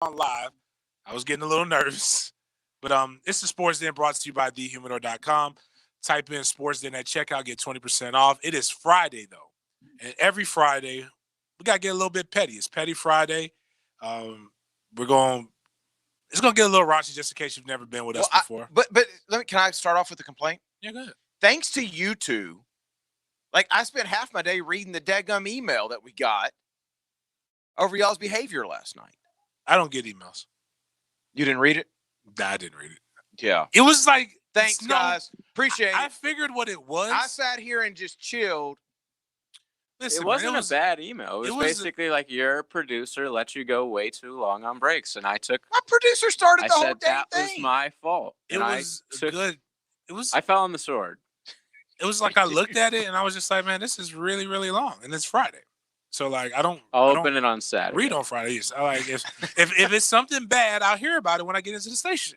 on live. I was getting a little nervous. But it's the Sports Den brought to you by thehumidor.com. Type in Sports Den at checkout, get 20% off. It is Friday, though. And every Friday, we got to get a little bit petty. It's Petty Friday. It's going to get a little raunchy just in case you've never been with us before. Can I start off with a complaint? Yeah, go ahead. Thanks to you two, like I spent half my day reading the daggum email that we got over y'all's behavior last night. I don't get emails. You didn't read it? Nah, I didn't read it. Yeah. It was like, thanks, guys. Appreciate it. I figured what it was. I sat here and just chilled. Listen, it wasn't a bad email. It was basically like your producer let you go way too long on breaks, and I took. My producer started the whole damn thing. That was my fault. It was good. I fell on the sword. It was like I looked at it and I was just like, man, this is really, really long, and it's Friday. So like I'll open it on Saturday. Read on Fridays. I like if it's something bad, I'll hear about it when I get into the station.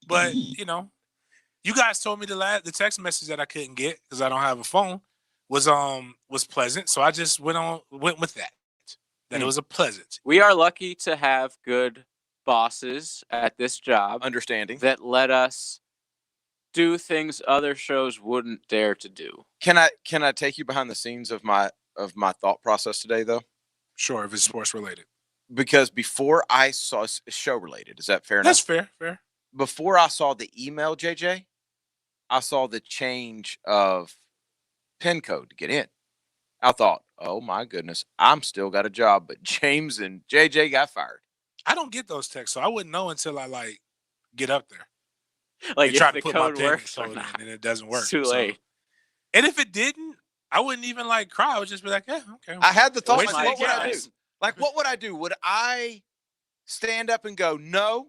But you guys told me the text message that I couldn't get because I don't have a phone was pleasant. So I just went with that. That it was a pleasant. We are lucky to have good bosses at this job. Understanding that let us do things other shows wouldn't dare to do. Can I take you behind the scenes of my thought process today, though? Sure, if it's sports related. Because before I saw show related, is that fair enough? That's fair. Fair. Before I saw the email, JJ, I saw the change of PIN code to get in. I thought, oh my goodness, I'm still got a job, but James and JJ got fired. I don't get those texts, so I wouldn't know until I get up there. Like if try to put code works or not, and it doesn't work. It's too late. And if it didn't, I wouldn't even cry. I would just be like, yeah, okay. I had the thought, what would I do? Like, what would I do? Would I stand up and go, no,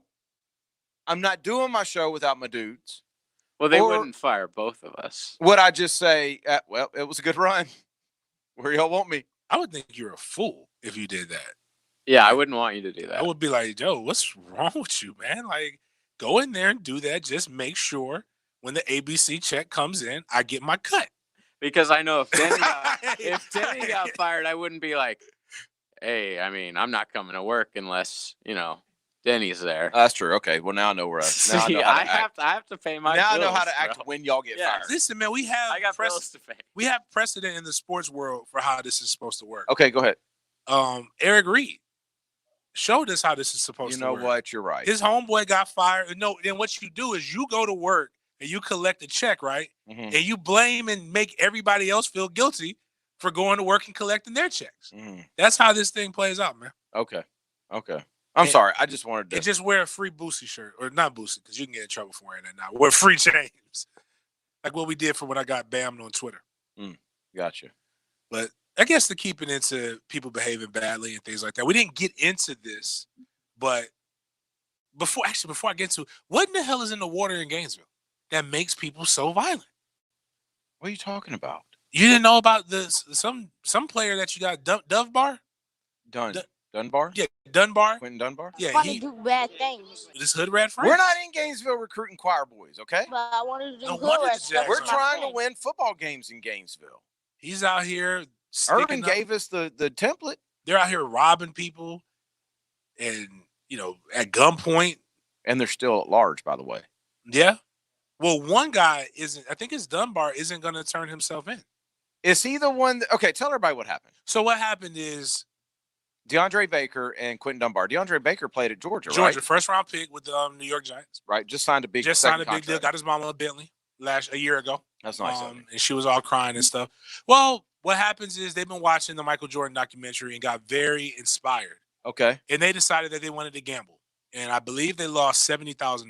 I'm not doing my show without my dudes? Well, they wouldn't fire both of us. Would I just say, well, it was a good run. Where y'all want me? I would think you're a fool if you did that. Yeah, I wouldn't want you to do that. I would be like, Joe, what's wrong with you, man? Like, go in there and do that. Just make sure when the ABC check comes in, I get my cut. Because I know if Denny got fired, I wouldn't be like, hey, I mean, I'm not coming to work unless, Denny's there. That's true. Okay. Well, now I know where I have to pay my bills. Now I know how to act when y'all get fired. Listen, man, I got bills to pay. We have precedent in the sports world for how this is supposed to work. Okay, go ahead. Eric Reed showed us how this is supposed to work. You know what? You're right. His homeboy got fired. No, then what you do is you go to work and you collect a check, right? Mm-hmm. And you blame and make everybody else feel guilty for going to work and collecting their checks. Mm. That's how this thing plays out, man. Okay. I'm sorry. I just wanted to. And just wear a free Boosie shirt. Or not Boosie, because you can get in trouble for wearing that now. Wear free James. Like what we did for when I got bammed on Twitter. Gotcha. But I guess to keep it into people behaving badly and things like that. We didn't get into this, but before I get to what in the hell is in the water in Gainesville that makes people so violent? What are you talking about? You didn't know about this some player that you got Dunbar? Dunbar? Yeah, Dunbar. Quentin Dunbar? Yeah, want to do bad things. This hood rat friend. We're not in Gainesville recruiting choir boys, okay? But I wanted to do hood rat stuff. We're trying to win football games in Gainesville. He's out here. Urban gave us the template. They're out here robbing people and, at gunpoint. And they're still at large, by the way. Yeah. Well, one guy I think it's Dunbar, isn't going to turn himself in. Is he the one? Okay, tell everybody what happened. So what happened is DeAndre Baker and Quentin Dunbar. DeAndre Baker played at Georgia, right? Georgia, first round pick with the New York Giants. Right, just signed a big deal. Got his mama a Bentley a year ago. That's nice. And she was all crying and stuff. Well, what happens is they've been watching the Michael Jordan documentary and got very inspired. Okay. And they decided that they wanted to gamble. And I believe they lost $70,000.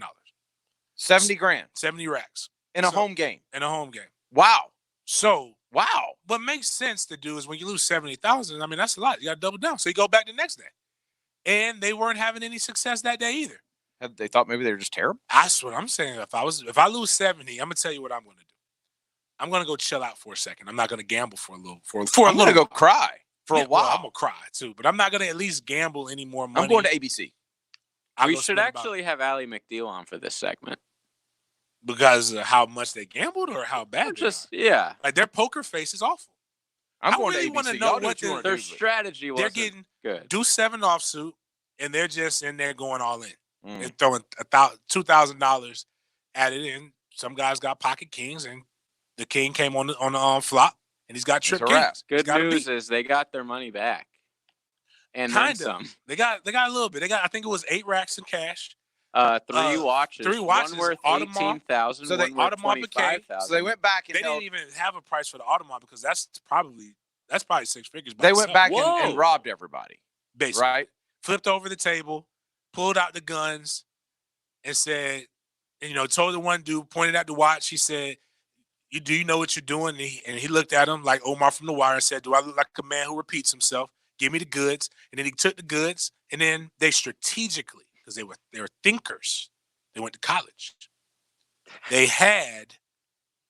70 grand. 70 racks. In a home game. Wow. Wow. What makes sense to do is when you lose 70,000, I mean, that's a lot. You got to double down. So you go back the next day. And they weren't having any success that day either. They thought maybe they were just terrible? That's what I'm saying. If I lose 70, I'm going to tell you what I'm going to do. I'm going to go chill out for a second. I'm not going to gamble for a little. I'm going to go cry for a while. Well, I'm going to cry too, but I'm not going to at least gamble any more money. I'm going to ABC. We should actually have Allie McNeil on for this segment. Because of how much they gambled or how bad they are? Yeah. Like their poker face is awful. I really want to know what their strategy was. They're getting good. Deuce 7 offsuit, and they're just in there going all in. They're Mm. throwing $2,000 at it, and some guys got pocket kings, and the king came on the flop, and he's got trip It's a wrap. kings. Good news is they got their money back, and then Kind some. of. They got a little bit. I think it was 8 racks in cash. 3 watches. 3 watches. One worth Audemars. 18,000. So they- one worth Audemars Piguet. 25,000. So they went back and They held, didn't even have a price for the Audemars because that's probably 6 figures. by they went itself. back Whoa. and robbed everybody. basically. Right. Flipped over the table, pulled out the guns, and said, told the one dude, pointed at the watch. He said, do you know what you're doing? And he looked at him like Omar from The Wire and said, do I look like a man who repeats himself? Give me the goods. And then he took the goods, and then they strategically, because they were thinkers, they went to college. They had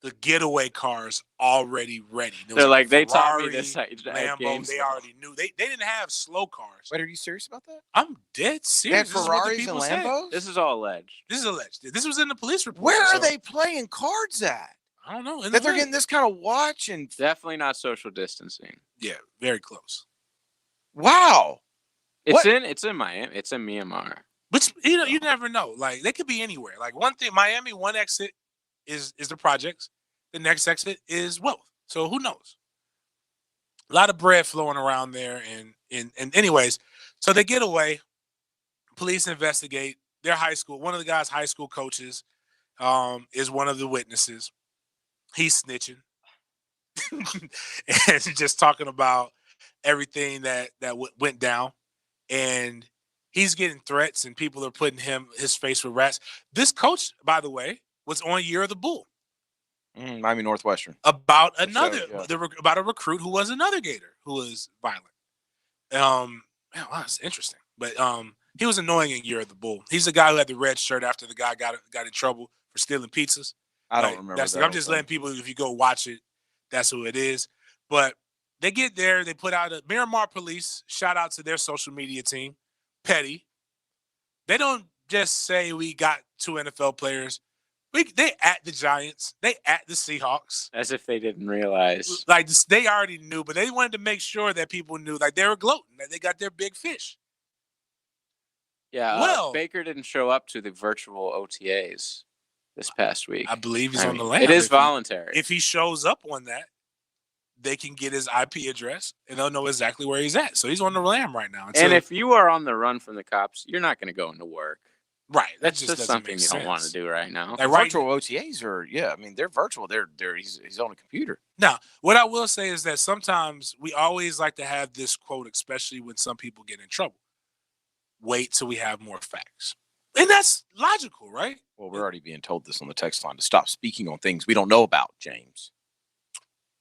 the getaway cars already ready. They're like, they taught Ferrari, me this at Lambo. games. They already knew. They didn't have slow cars. Wait, are you serious about that? I'm dead They had serious. This is what the Ferraris and people said. Lambos? This is all alleged. This is alleged. This was in the police report. Where are so they playing cards at? I don't know. In That the they're hood. getting this kind of watch and Definitely not social distancing. Yeah, very close. wow. It's What? it's in Miami. It's in Myanmar. But you never know. Like they could be anywhere. Like one thing, Miami, one exit is the projects. The next exit is wealth. So who knows? A lot of bread flowing around there, and anyways, so they get away. Police investigate. Their high school. One of the guys' high school coaches is one of the witnesses. He's snitching and just talking about everything that went down, and he's getting threats, and people are putting his face with rats. This coach, by the way, was on Year of the Bull Miami Northwestern. about So, another yeah. about a recruit who was another Gator who was violent. Wow, that's interesting. But he was annoying in Year of the Bull. He's the guy who had the red shirt after the guy got in trouble for stealing pizzas. I don't Like, remember that. I'm just letting people, if you go watch it, that's who it is. But they get there, they put out Miramar Police, shout out to their social media team, Petty. They don't just say we got 2 NFL players. They at the Giants, they at the Seahawks. As if they didn't realize. Like they already knew, but they wanted to make sure that people knew, like they were gloating, that they got their big fish. Yeah. Well- Baker didn't show up to the virtual OTAs this past week. I believe he's I on the mean, land. It is If he- voluntary. If he shows up on that, they can get his IP address and they'll know exactly where he's at. So he's on the lam right now. and if you are on the run from the cops, you're not going to go into work. right, that That's just just doesn't something make you don't want to sense. do right now. Like right Virtual OTAs are, yeah, I mean, they're virtual. He's on a computer. now, what I will say is that sometimes we always like to have this quote, especially when some people get in trouble. Wait till we have more facts, and that's logical, right? Well, we're already being told this on the text line to stop speaking on things we don't know about, James.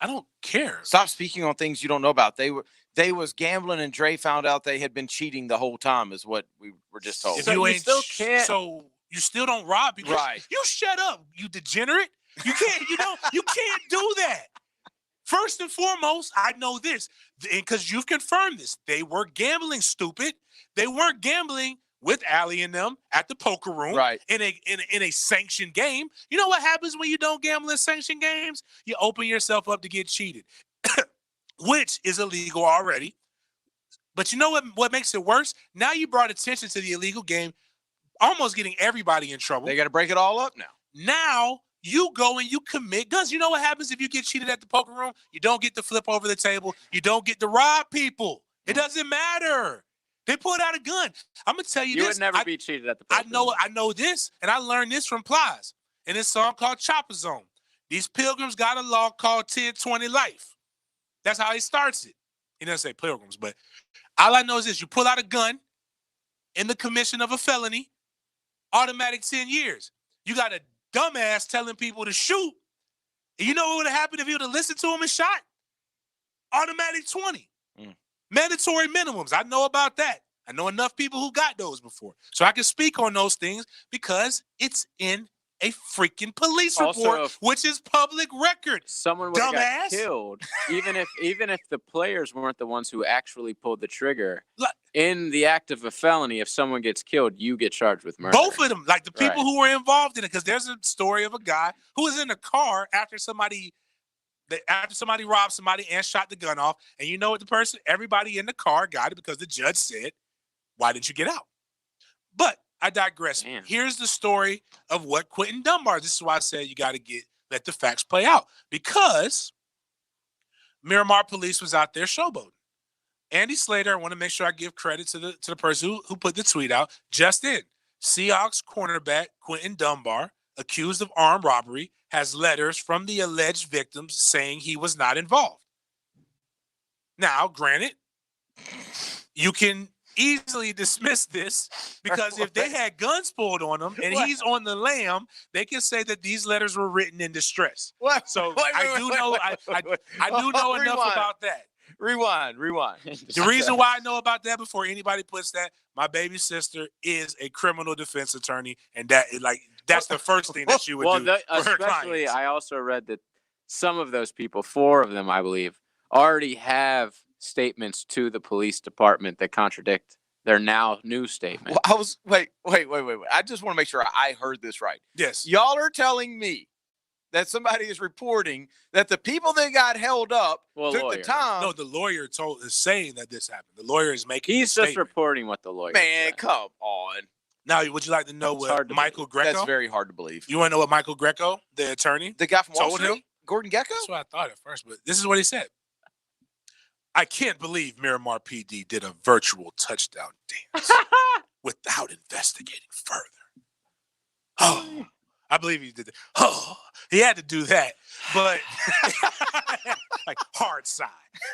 I don't care. Stop speaking on things you don't know about. They was gambling and Dre found out they had been cheating the whole time is what we were just told. If So you you ain't still can't- so you still don't rob people. Right. You shut up, you degenerate. You can't, you can't do that. First and foremost, I know this, because you've confirmed this. They were gambling, stupid. They weren't gambling with Allie and them at the poker room, Right. in a sanctioned game. You know what happens when you don't gamble in sanctioned games? You open yourself up to get cheated, which is illegal already. But you know what makes it worse? Now you brought attention to the illegal game, almost getting everybody in trouble. They got to break it all up now. Now you go and you commit guns. You know what happens if you get cheated at the poker room? You don't get to flip over the table. You don't get to rob people. It doesn't matter. They pulled out a gun. I'm gonna tell you, You this. would never be cheated at the poker room. I know this, and I learned this from Plies in this song called Chopper Zone. These pilgrims got a law called 1020 life. That's how he starts it. He doesn't say pilgrims, but all I know is this: you pull out a gun in the commission of a felony, automatic 10 years. You got a dumbass telling people to shoot. And you know what would have happened if he would have listened to him and shot? Automatic 20. Mandatory minimums. I know about that. I know enough people who got those before. So I can speak on those things because it's in a freaking police Also, report, if- which is public record. Someone would have got Dumbass. killed, even if the players weren't the ones who actually pulled the trigger. Like- In the act of a felony, if someone gets killed, you get charged with murder. Both of them, like the people Right. who were involved in it, because there's a story of a guy who was in a car after somebody robbed somebody and shot the gun off. And you know what everybody in the car got it because the judge said Why didn't you get out? But I digress. Damn. Here's the story of what Quentin Dunbar. This is why I said you got to let the facts play out, because Miramar police was out there showboating. Andy Slater, I want to make sure I give credit to the person who put the tweet out. Just in, Seahawks cornerback Quentin Dunbar, accused of armed robbery, has letters from the alleged victims saying he was not involved. Now, granted, you can easily dismiss this because if they had guns pulled on him and he's on the lam, they can say that these letters were written in distress. So I do know enough about that. Rewind. The reason why I know about that before anybody puts that, my baby sister is a criminal defense attorney, and that's the first thing that she would do. For her Especially, clients. I also read that some of those people, 4 of them, I believe, already have statements to the police department that contradict their now new statement. Well, wait. I just want to make sure I heard this right. Yes. Y'all are telling me that somebody is reporting that the people that got held up took the time. No, the lawyer is saying that this happened. The lawyer is making. He's just reporting what the lawyer. Man, said. come on. Now, would you like to know what Michael Greco? That's very hard to believe. You want to know what Michael Greco, the attorney, the guy from Wall told Street? him? Gordon Gekko? That's what I thought at first, but this is what he said. I can't believe Miramar PD did a virtual touchdown dance without investigating further. Oh, I believe he did that. Oh, he had to do that, but like hard side.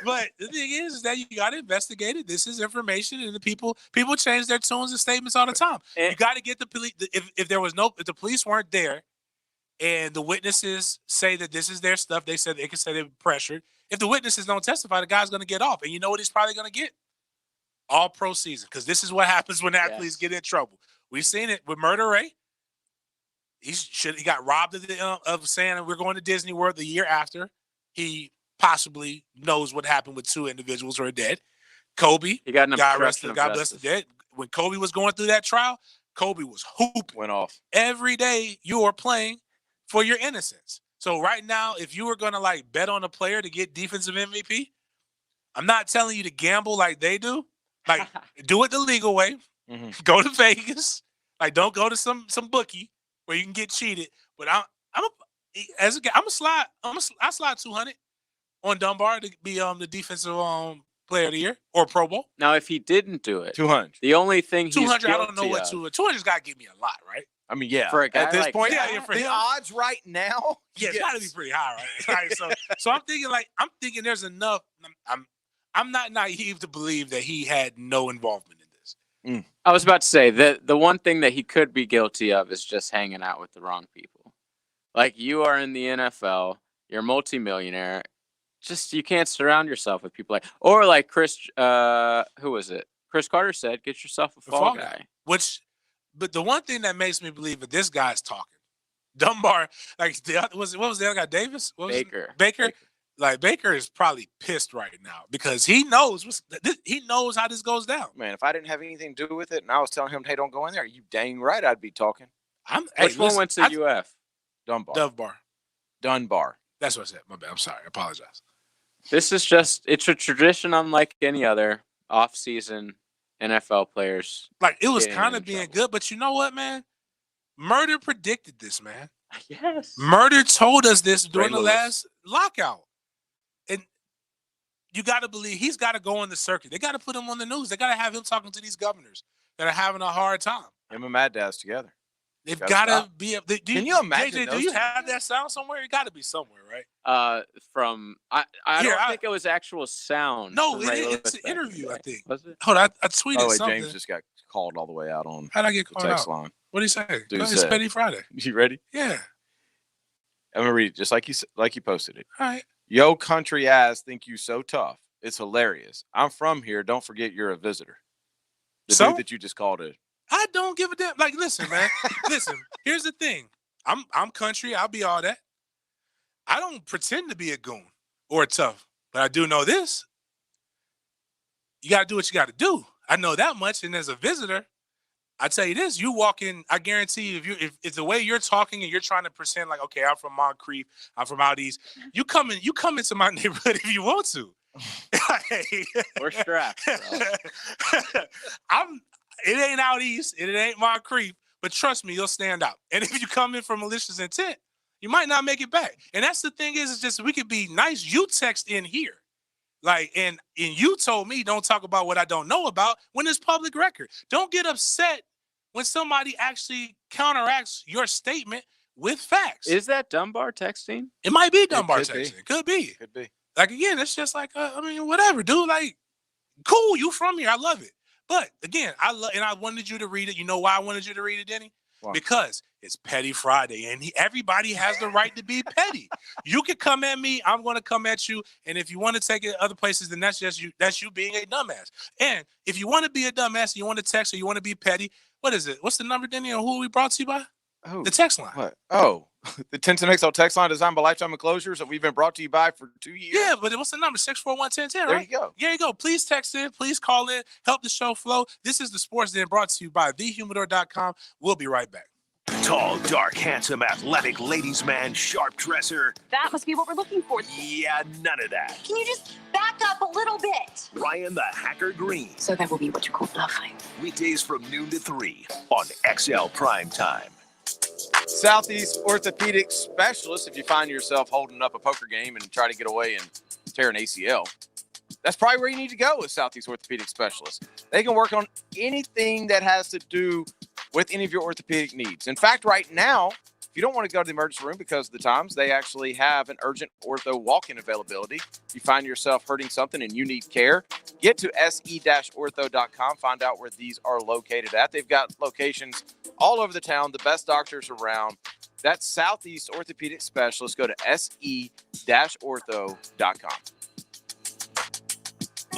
But the thing is that you got to investigate it. This is information, and the people change their tunes and statements all the time. You got to get the police. If the police weren't there, and the witnesses say that this is their stuff, they can say they were pressured. If the witnesses don't testify, the guy's going to get off, and you know what he's probably going to get? All pro season, because this is what happens when athletes get in trouble. We've seen it with Murder Ray. He got robbed of saying we're going to Disney World the year after. He possibly knows what happened with 2 individuals who are dead. Kobe, he got arrested. God bless the dead. When Kobe was going through that trial, Kobe was hooping. Went off. Every day you are playing for your innocence. So right now, if you were going to bet on a player to get defensive MVP, I'm not telling you to gamble like they do. Do it the legal way. Mm-hmm. Go to Vegas. Don't go to some bookie where you can get cheated. But I slide 200 on Dunbar to be the defensive player of the year or Pro Bowl. Now, if he didn't do it, 200. The only thing he's 200, I don't know guilty what of- 200's got to give me a lot, right? I mean, yeah. For a guy at this like point, that, for the him. odds right now, Yeah, it's got to be pretty high, right? So I'm thinking there's enough. I'm not naive to believe that he had no involvement in this. I was about to say that the one thing that he could be guilty of is just hanging out with the wrong people. You are in the NFL, you're a multimillionaire. Just you can't surround yourself with people like Chris. Who was it? Chris Carter said, "Get yourself a fall guy." But the one thing that makes me believe that this guy's talking, Dunbar, what was the other guy? Davis? Baker. Baker. Baker is probably pissed right now because he knows how this goes down. Man, if I didn't have anything to do with it and I was telling him, hey, don't go in there, you dang right I'd be talking. Which one went to UF? Dunbar. That's what I said. My bad. I'm sorry. I apologize. This is it's a tradition unlike any other off-season NFL players. It was kind of being good, but you know what, man? Murder predicted this, man. Yes. Murder told us this during the last lockout. And you got to believe he's got to go on the circuit. They got to put him on the news. They got to have him talking to these governors that are having a hard time. Him and Mad Dad's together. They've got to be. Can you imagine? JJ, do you have that sound somewhere? It got to be somewhere, right? I don't think it was actual sound. No, it's an interview. I think. Was it? Hold on, I tweeted something. James just got called all the way out on. How'd I get called text out? line? What did he say? Dude It's said- Petty Friday. You ready? Yeah. I'm gonna read it just like you posted it. All right. Yo, country ass, think you so tough. It's hilarious. I'm from here. Don't forget you're a visitor. The dude that you just called it. I don't give a damn. Listen, man. Listen, here's the thing. I'm country. I'll be all that. I don't pretend to be a goon or a tough, but I do know this. You got to do what you got to do. I know that much. And as a visitor, I tell you this: you walk in. I guarantee you, if the way you're talking and you're trying to pretend okay, I'm from Moncrief, I'm from out east. You come into my neighborhood if you want to. We're strapped. Bro. It ain't out east. It ain't my creep. But trust me, you'll stand out. And if you come in from malicious intent, you might not make it back. And that's the thing is just we could be nice. You text in here. Like, and you told me don't talk about what I don't know about when it's public record. Don't get upset when somebody actually counteracts your statement with facts. Is that Dunbar texting? It might be Dunbar could texting. be. It could be. Could be. Like, again, it's just like, I mean, whatever, dude. Like, cool, you from here. I love it. But, again, and I wanted you to read it. You know why I wanted you to read it, Denny? Why? Because it's Petty Friday, and everybody has the right to be petty. You can come at me. I'm going to come at you. And if you want to take it other places, then that's just you. That's you being a dumbass. And if you want to be a dumbass, and you want to text or you want to be petty, what is it? What's the number, Denny? And who are we brought to you by? Oh, The text line. what? Oh, the 1010XL text line designed by Lifetime Enclosures that we've been brought to you by for 2 years. Yeah, but what's the number? 641-1010, There right? you go. There you go. Please text in. Please call in. Help the show flow. This is the Sports Den brought to you by thehumidor.com. We'll be right back. Tall, dark, handsome, athletic, ladies' man, sharp dresser. That must be what we're looking for. Yeah, none of that. Can you just back up a little bit? Ryan the Hacker Green. So that will be what you call bluffing. Weekdays from noon to 3 on XL Prime Time. Southeast Orthopedic Specialist, if you find yourself holding up a poker game and try to get away and tear an ACL, that's probably where you need to go with Southeast Orthopedic Specialist. They can work on anything that has to do with any of your orthopedic needs. In fact, right now, if you don't want to go to the emergency room because of the times, they actually have an urgent ortho walk-in availability. If you find yourself hurting something and you need care, get to se-ortho.com. Find out where these are located at. They've got locations all over the town, the best doctors around. That's Southeast Orthopedic Specialist. Go to se-ortho.com.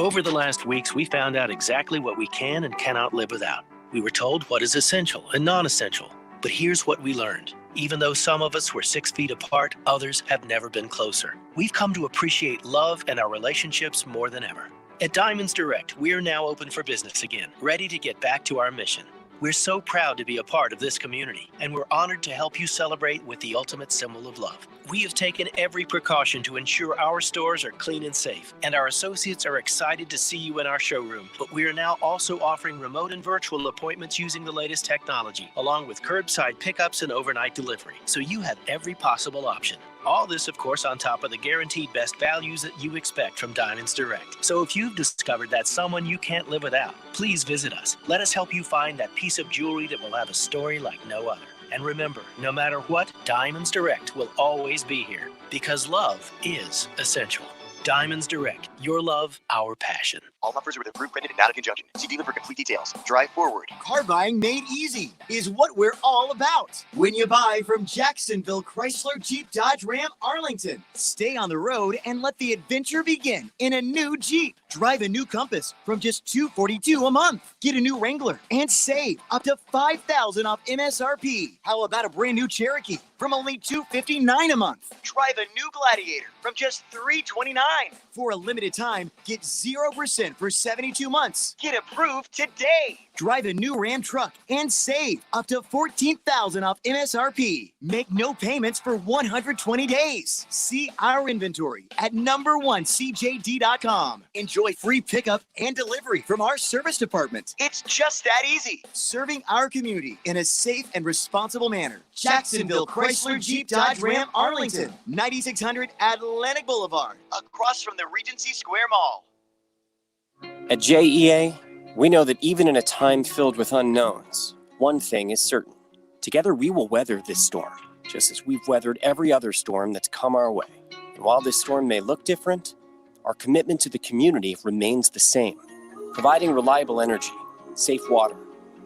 Over the last weeks, we found out exactly what we can and cannot live without. We were told what is essential and non-essential. But here's what we learned. Even though some of us were 6 feet apart, others have never been closer. We've come to appreciate love and our relationships more than ever. At Diamonds Direct, we're now open for business again, ready to get back to our mission. We're so proud to be a part of this community, and we're honored to help you celebrate with the ultimate symbol of love. We have taken every precaution to ensure our stores are clean and safe, and our associates are excited to see you in our showroom. But we are now also offering remote and virtual appointments using the latest technology, along with curbside pickups and overnight delivery, so you have every possible option. All this, of course, on top of the guaranteed best values that you expect from Diamonds Direct. So if you've discovered that someone you can't live without, please visit us. Let us help you find that piece of jewelry that will have a story like no other. And remember, no matter what, Diamonds Direct will always be here, because love is essential. Diamonds Direct, your love, our passion. All offers are with approved credit and not a conjunction. See dealer for complete details. Drive forward. Car buying made easy is what we're all about. When you buy from Jacksonville Chrysler Jeep Dodge Ram Arlington, stay on the road and let the adventure begin in a new Jeep. Drive a new Compass from just $242 a month. Get a new Wrangler and save up to $5,000 off MSRP. How about a brand new Cherokee from only $259 a month? Drive a new Gladiator from just $329. For a limited time, get 0% for 72 months. Get approved today. Drive a new Ram truck and save up to $14,000 off MSRP. Make no payments for 120 days. See our inventory at #1cjd.com. Enjoy free pickup and delivery from our service department. It's just that easy. Serving our community in a safe and responsible manner. Jacksonville Chrysler Jeep Dodge Ram Arlington, 9600 Atlantic Boulevard, across from the Regency Square Mall. At JEA, we know that even in a time filled with unknowns, one thing is certain. Together we will weather this storm, just as we've weathered every other storm that's come our way. And while this storm may look different, our commitment to the community remains the same, providing reliable energy, safe water,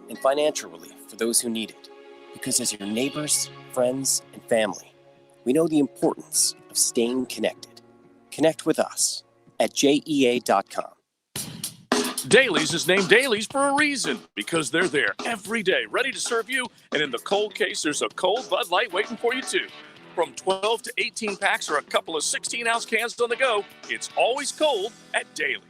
and financial relief for those who need it. Because as your neighbors, friends, and family, we know the importance of staying connected. Connect with us at JEA.com. Dailies is named Dailies for a reason, because they're there every day, ready to serve you. And in the cold case, there's a cold Bud Light waiting for you, too. From 12 to 18 packs or a couple of 16-ounce cans on the go, it's always cold at Dailies.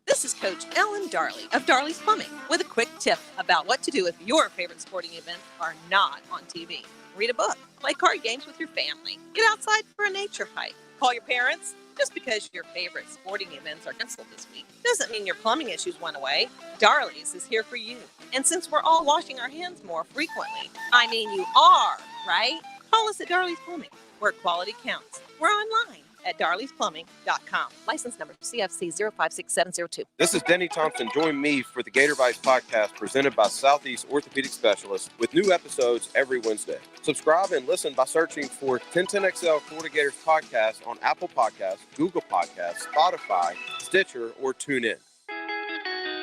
This is Coach Ellen Darley of Darley's Plumbing with a quick tip about what to do if your favorite sporting events are not on TV. Read a book, play card games with your family, get outside for a nature hike, call your parents. Just because your favorite sporting events are canceled this week doesn't mean your plumbing issues went away. Darley's is here for you. And since we're all washing our hands more frequently, I mean you are, right? Call us at Darley's Plumbing, where quality counts. We're online at darleysplumbing.com. License number CFC 056702. This is Denny Thompson. Join me for the Gator Bites podcast presented by Southeast Orthopedic Specialists with new episodes every Wednesday. Subscribe and listen by searching for 1010XL Florida Gators podcast on Apple Podcasts, Google Podcasts, Spotify, Stitcher, or TuneIn.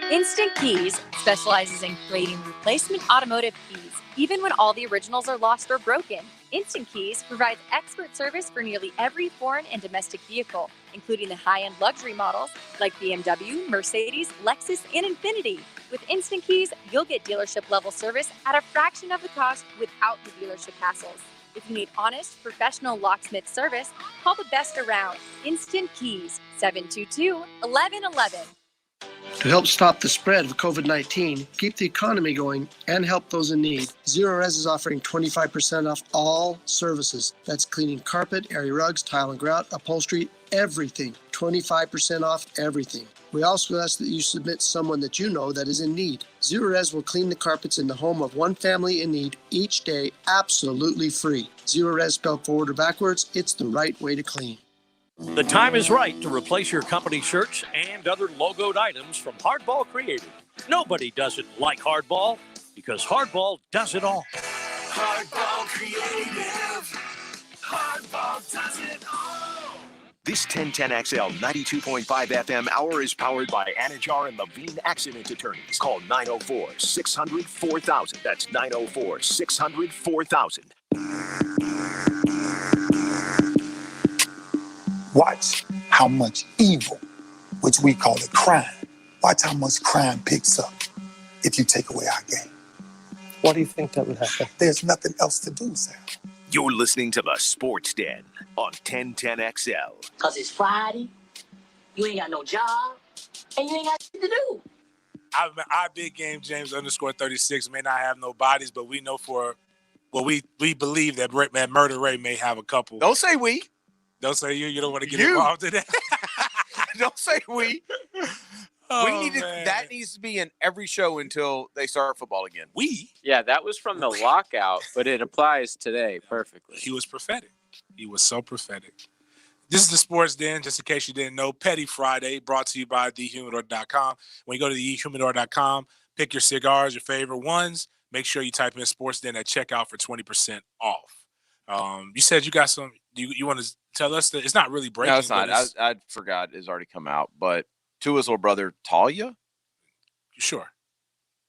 Instant Keys specializes in creating replacement automotive keys, even when all the originals are lost or broken. Instant Keys provides expert service for nearly every foreign and domestic vehicle, including the high-end luxury models like BMW, Mercedes, Lexus, and Infiniti. With Instant Keys, you'll get dealership-level service at a fraction of the cost without the dealership hassles. If you need honest, professional locksmith service, call the best around. Instant Keys, 722-1111. To help stop the spread of COVID-19, keep the economy going, and help those in need, Zero Res is offering 25% off all services. That's cleaning carpet, area rugs, tile and grout, upholstery, everything. 25% off everything. We also ask that you submit someone that you know that is in need. Zero Res will clean the carpets in the home of one family in need each day, absolutely free. Zero Res spelled forward or backwards, it's the right way to clean. The time is right to replace your company shirts and other logoed items from Hardball Creative. Nobody does it like Hardball because Hardball does it all. Hardball Creative. Hardball does it all. This 1010XL 92.5 FM hour is powered by Anajar and Levine Accident Attorneys. Call 904-600-4000. That's 904-600-4000. Watch how much evil, which we call it crime, watch how much crime picks up if you take away our game. Why do you think that would happen? There's nothing else to do, Sam. You're listening to the Sports Den on 1010XL. Because it's Friday, you ain't got no job, and you ain't got shit to do. Our big game, James _36, may not have no bodies, but we know we believe that Murder Ray may have a couple. Don't say we. Don't say you. You don't want to get involved in that. Don't say we. That needs to be in every show until they start football again. Yeah, that was from the lockout, but it applies today perfectly. He was prophetic. He was so prophetic. This is the Sports Den, just in case you didn't know. Petty Friday, brought to you by thehumidor.com. When you go to thehumidor.com, pick your cigars, your favorite ones. Make sure you type in Sports Den at checkout for 20% off. You said you got some. You want to tell us that it's not really breaking? No, it's not. I forgot it's already come out. But Tua's little brother Talia, sure,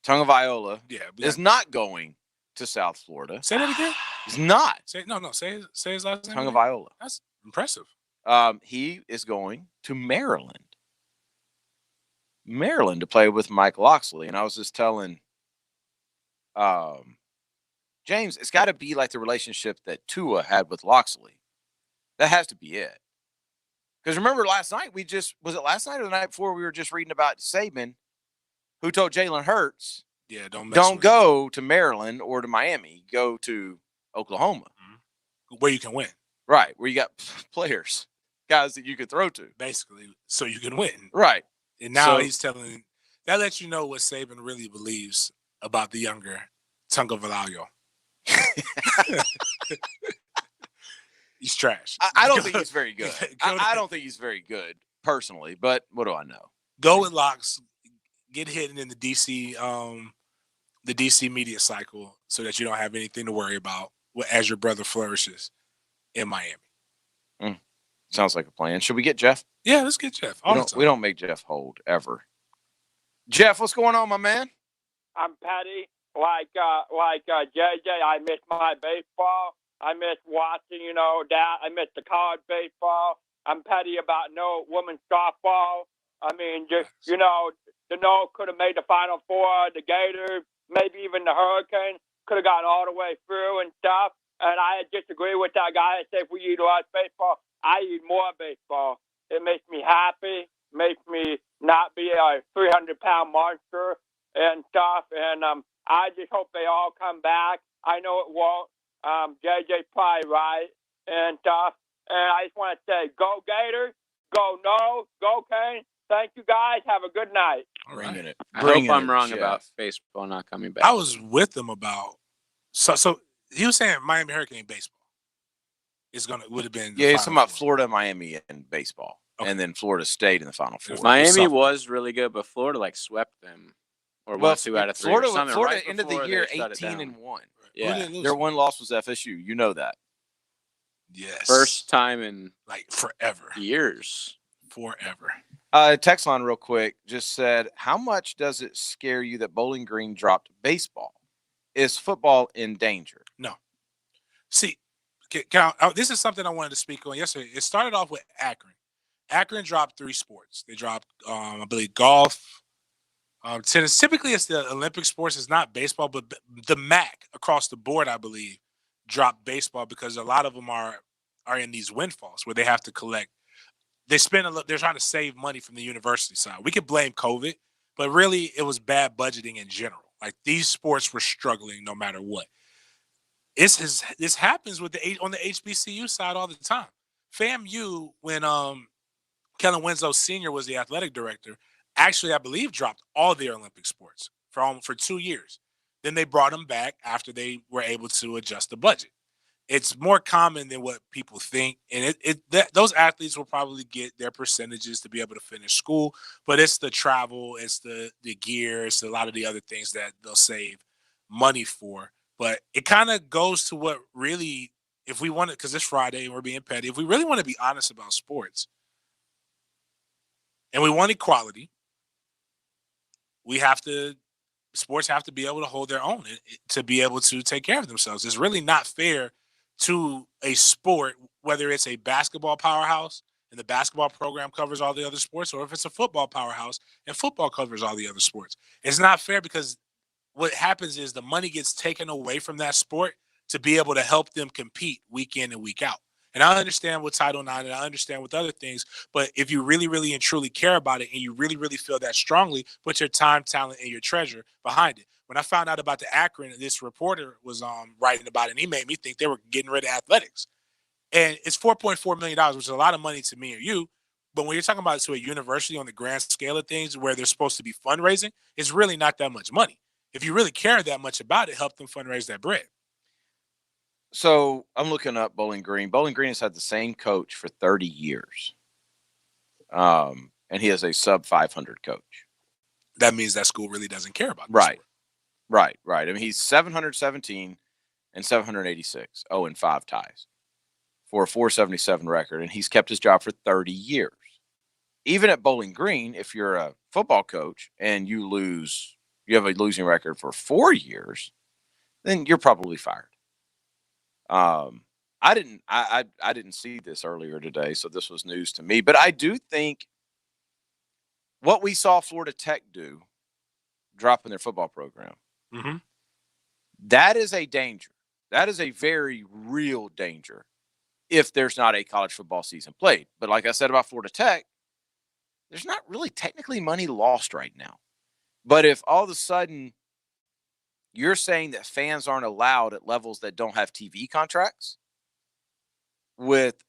Tonga Viola, is not going to South Florida. Say that again. He's not. Say his last name. Tonga Viola. That's impressive. He is going to Maryland to play with Mike Loxley, and I was just telling James, it's got to be like the relationship that Tua had with Loxley. That has to be it. Because remember last night, was it last night or the night before we were just reading about Saban, who told Jalen Hurts, don't go to Maryland or to Miami, go to Oklahoma. Where you can win. Right, where you got players, guys that you could throw to. Basically, so you can win. Right. And now he's telling, that lets you know what Saban really believes about the younger Tonga Valayo. He's trash. I don't think he's very good. I don't think he's very good personally, but what do I know? Go with Locks, get hidden in the DC media cycle so that you don't have anything to worry about as your brother flourishes in Miami. Sounds like a plan. Should we get Jeff? Yeah, let's get Jeff. We don't make Jeff hold ever. Jeff, what's going on, my man? I'm petty. Like JJ, I miss my baseball. I miss watching, that. I miss the college baseball. I'm petty about no women's softball. I mean, just, the Noel could have made the Final Four, the Gators, maybe even the Hurricanes could have gotten all the way through and stuff. And I disagree with that guy that said if we eat less baseball, I eat more baseball. It makes me happy, makes me not be a 300-pound monster and stuff. And I just hope they all come back. I know it won't. JJ's probably right and stuff. And I just want to say, go Gators, go Noel, go Kane, Thank you, guys. Have a good night. Bringing it. I hope Bringing I'm it, wrong Jeff. about baseball not coming back. I was with them about so he was saying Miami Hurricane baseball would have been. Yeah, he's talking about Florida, Miami, and baseball, and then Florida State in the Final Four. Miami was really good, but Florida swept them, or Well, won 2 out of 3. Florida, or something. Florida right ended the before year they shut it down. 18-1. Yeah, Their one loss was FSU. You know that. Yes. First time in forever. Years. Forever. Text line real quick just said, how much does it scare you that Bowling Green dropped baseball? Is football in danger? No. See, this is something I wanted to speak on yesterday. It started off with Akron. Akron dropped 3 sports. They dropped, I believe, golf, tennis. Typically, it's the Olympic sports. It's not baseball, but the MAC across the board, I believe, dropped baseball because a lot of them are in these windfalls where they have to collect. They're trying to save money from the university side. We could blame COVID, but really it was bad budgeting in general. Like these sports were struggling no matter what. This happens on the HBCU side all the time. FAMU, when Kellen Winslow Sr. was the athletic director, actually I believe dropped all their Olympic sports for 2 years. Then they brought them back after they were able to adjust the budget. It's more common than what people think, and those athletes will probably get their percentages to be able to finish school, but it's the travel, it's the gear, it's a lot of the other things that they'll save money for. But it kind of goes to what really, if we want it, because it's Friday and we're being petty, if we really want to be honest about sports and we want equality, sports have to be able to hold their own to be able to take care of themselves. It's really not fair to a sport, whether it's a basketball powerhouse and the basketball program covers all the other sports, or if it's a football powerhouse and football covers all the other sports. It's not fair because what happens is the money gets taken away from that sport to be able to help them compete week in and week out. And I understand with Title IX and I understand with other things, but if you really, really and truly care about it and you really, really feel that strongly, put your time, talent, and your treasure behind it. When I found out about the Akron, this reporter was writing about it, and he made me think they were getting rid of athletics. And it's $4.4 million, which is a lot of money to me or you. But when you're talking about it to a university on the grand scale of things where they're supposed to be fundraising, it's really not that much money. If you really care that much about it, help them fundraise that bread. So I'm looking up Bowling Green. Bowling Green has had the same coach for 30 years. And he is a sub 500 coach. That means that school really doesn't care about Right. Right. I mean, he's 717 and 786, 0-5 ties for a 477 record, and he's kept his job for 30 years. Even at Bowling Green, if you're a football coach and you have a losing record for 4 years, then you're probably fired. I didn't see this earlier today, so this was news to me. But I do think what we saw Florida Tech do, dropping their football program, that is a danger. That is a very real danger if there's not a college football season played. But like I said about Florida Tech, there's not really technically money lost right now. But if all of a sudden you're saying that fans aren't allowed at levels that don't have TV contracts with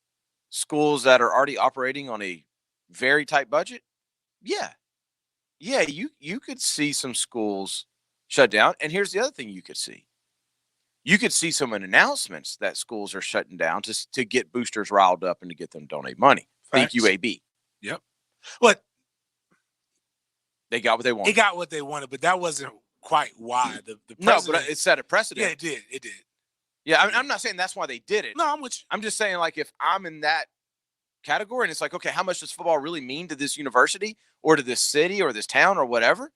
schools that are already operating on a very tight budget, yeah, you could see some schools shut down. And here's the other thing you could see. You could see some announcements that schools are shutting down to get boosters riled up and to get them to donate money. Think UAB. Yep. But they got what they wanted. They got what they wanted, but that wasn't quite why. The no, but it set a precedent. Yeah, it did. It did. Yeah, I'm not saying that's why they did it. No, I'm with you. I'm just saying, like, if I'm in that category and it's like, okay, how much does football really mean to this university or to this city or this town or whatever?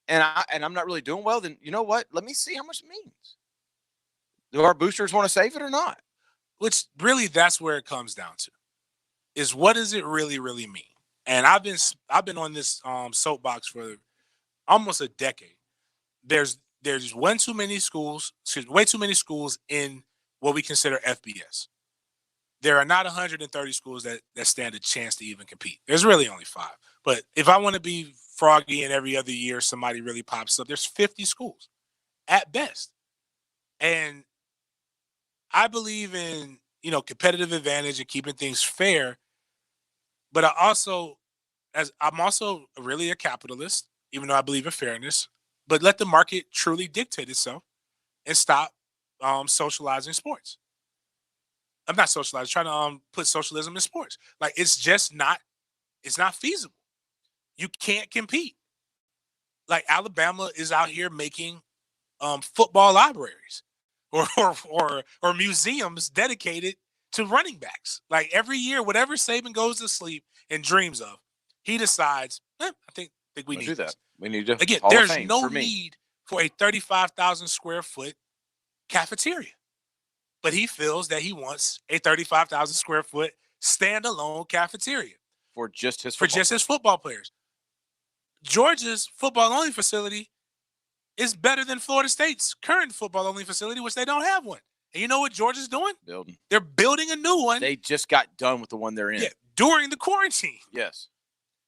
And I'm not really doing well, then you know what? Let me see how much it means. Do our boosters want to save it or not? Which really, that's where it comes down to, is what does it really, really mean? And I've been on this soapbox for almost a decade. There's way too many schools in what we consider FBS. There are not 130 schools that stand a chance to even compete. There's really only 5. But if I want to be froggy and every other year somebody really pops up, there's 50 schools at best. And I believe in, competitive advantage and keeping things fair. But I also I'm also really a capitalist, even though I believe in fairness. But let the market truly dictate itself and stop socializing sports. I'm not socializing, trying to put socialism in sports. Like it's not feasible. You can't compete. Like Alabama is out here making football libraries or museums dedicated to running backs. Like every year, whatever Saban goes to sleep and dreams of, he decides, I think we need do that. this. We need to Again, Hall of there's Fame no for me. need for a 35,000 square foot cafeteria. But he feels that he wants a 35,000 square foot standalone cafeteria for just his football players. Georgia's football only facility is better than Florida State's current football only facility, which they don't have one. And you know what Georgia's doing? Building. They're building a new one. They just got done with the one they're in. Yeah, during the quarantine. Yes.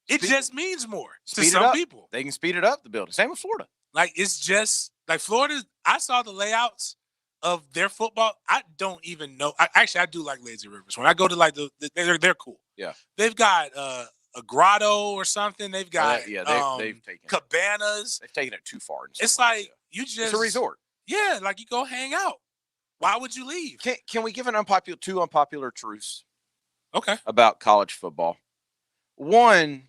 It just means more to Speed it some up. people. They can speed it up, the building. Same with Florida. Like, it's just like Florida. I saw the layouts of their football. I don't even know. I do like Lazy Rivers. When I go to like they're cool. Yeah. They've got a grotto or something. They've got they've taken cabanas. They've taken it too far. It's like you just it's a resort. Yeah, like you go hang out. Why would you leave? Can we give two unpopular truths? Okay. About college football. One,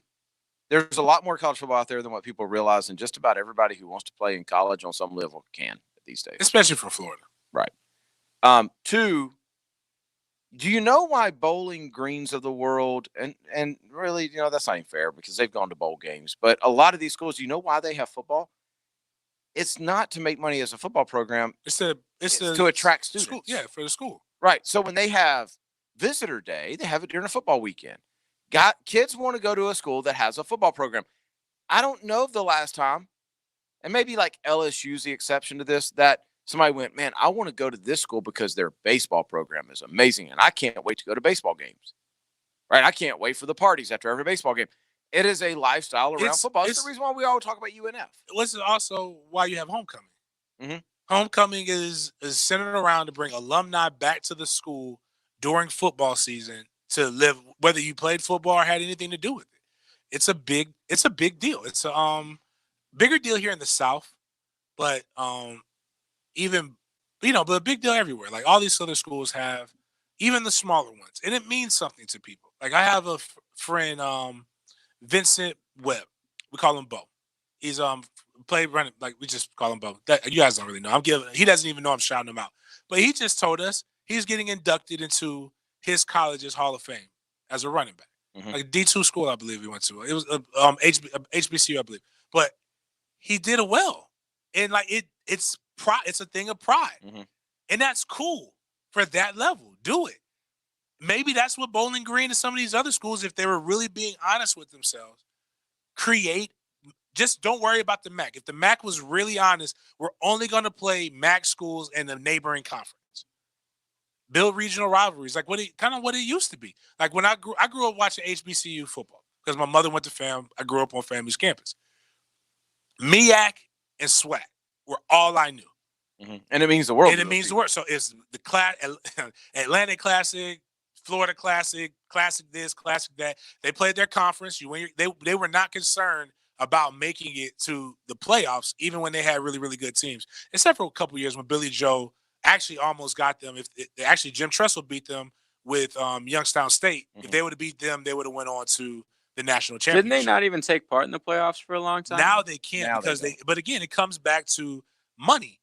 there's a lot more college football out there than what people realize, and just about everybody who wants to play in college on some level can these days. Especially from Florida. Right. Two, do you know why Bowling Greens of the world, and really, that's not even fair because they've gone to bowl games, but a lot of these schools, do you know why they have football? It's not to make money as a football program. It's to attract students. School, yeah, for the school. Right. So when they have visitor day, they have it during a football weekend. Kids want to go to a school that has a football program. I don't know of the last time, and maybe like LSU's the exception to this, that somebody went, man, I want to go to this school because their baseball program is amazing, and I can't wait to go to baseball games. Right? I can't wait for the parties after every baseball game. It is a lifestyle around football. It's the reason why we all talk about UNF. This is also why you have homecoming. Mm-hmm. Homecoming is centered around to bring alumni back to the school during football season to live, whether you played football or had anything to do with it. It's a big deal. It's a bigger deal here in the South, but but a big deal everywhere. Like all these other schools have, even the smaller ones, and it means something to people. Like I have a friend, Vincent Webb. We call him Bo. He's played running, like we just call him Bo. That you guys don't really know. He doesn't even know I'm shouting him out. But he just told us he's getting inducted into his college's Hall of Fame as a running back. Mm-hmm. Like D2 school, I believe he went to. It was HBCU, I believe. But he did it well. And like it's a thing of pride. Mm-hmm. And that's cool for that level. Do it. Maybe that's what Bowling Green and some of these other schools, if they were really being honest with themselves, just don't worry about the MAC. If the MAC was really honest, we're only going to play MAC schools in the neighboring conference. Build regional rivalries, like what it used to be. Like when I grew up watching HBCU football because my mother went to I grew up on FAMU's campus. MEAC and SWAC were all I knew. Mm-hmm. And it means the world. And it means the world. So it's the Atlantic Classic, Florida Classic, Classic this, Classic that. They played their conference. They were not concerned about making it to the playoffs, even when they had really, really good teams. Except for a couple years when Billy Joe actually almost got them. Actually Jim Tressel beat them with Youngstown State. Mm-hmm. If they would have beat them, they would have went on to the national championship. Didn't they not even take part in the playoffs for a long time? Now they can't but again, it comes back to money.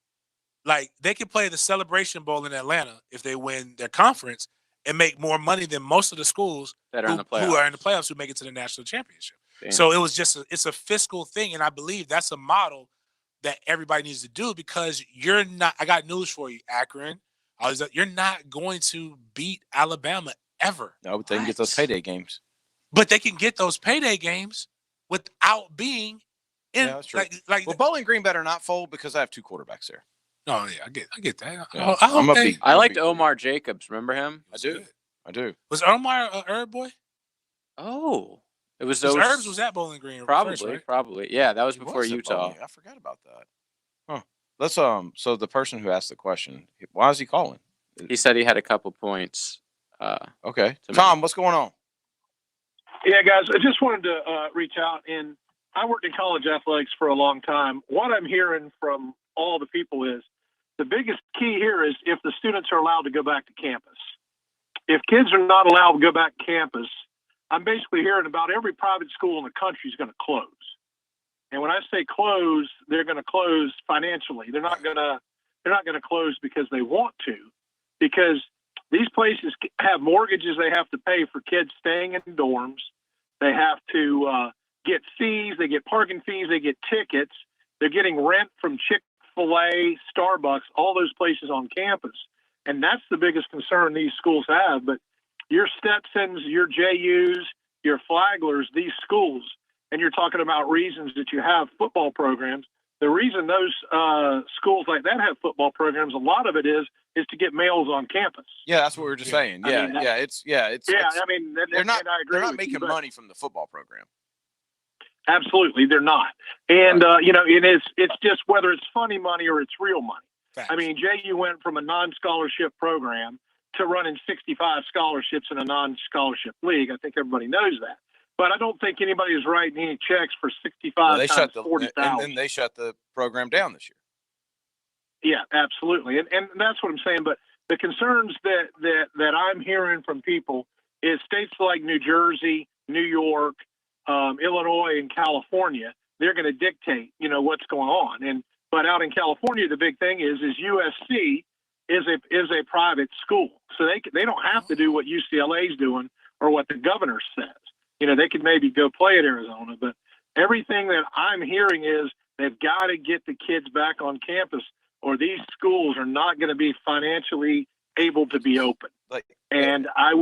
Like they can play the Celebration Bowl in Atlanta if they win their conference and make more money than most of the schools that are in the playoffs. Who are in the playoffs who make it to the national championship. Damn. So it was it's a fiscal thing, and I believe that's a model that everybody needs to do because you're not. I got news for you, Akron. You're not going to beat Alabama ever. No, but they can get those payday games. But they can get those payday games without being in. Yeah, that's true. Like well, Bowling Green better not fold because I have two quarterbacks there. Oh yeah, I get that. Yeah. I liked Omar Jacobs. Remember him? I do. Was Omar a Herb boy? Oh, it was those. those. Herbs was at Bowling Green. Probably, first, right? probably. Yeah, that was before Utah. I forgot about that. Huh. Let's So the person who asked the question, why is he calling? He said he had a couple points. Okay. Tom, what's going on? Yeah, guys, I just wanted to reach out. And I worked in college athletics for a long time. What I'm hearing from all the people is the biggest key here is if the students are allowed to go back to campus. If kids are not allowed to go back to campus, I'm basically hearing about every private school in the country is going to close. And when I say close, they're going to close financially. They're not going to close because they want to, because these places have mortgages they have to pay for kids staying in dorms. They have to get fees. They get parking fees. They get tickets. They're getting rent from Chick-fil-A, Starbucks, all those places on campus. And that's the biggest concern these schools have. But your Stetsons, your JUs, your Flaglers, these schools, and you're talking about reasons that you have football programs. The reason those schools like that have football programs, a lot of it is to get males on campus. Yeah, that's what we were just saying. Yeah, they're not making money from the football program. Absolutely, they're not. And and it's just whether it's funny money or it's real money. Facts. I mean, JU went from a non-scholarship program to running 65 scholarships in a non-scholarship league. I think everybody knows that. But I don't think anybody is writing any checks for 65 times 40,000. And then they shut the program down this year. Yeah, absolutely. And that's what I'm saying. But the concerns that I'm hearing from people is states like New Jersey, New York, Illinois, and California, they're going to dictate, what's going on. But out in California, the big thing is USC is a private school. So they don't have to do what UCLA is doing or what the governor says. They could maybe go play at Arizona, but everything that I'm hearing is they've got to get the kids back on campus or these schools are not going to be financially able to be open. And I've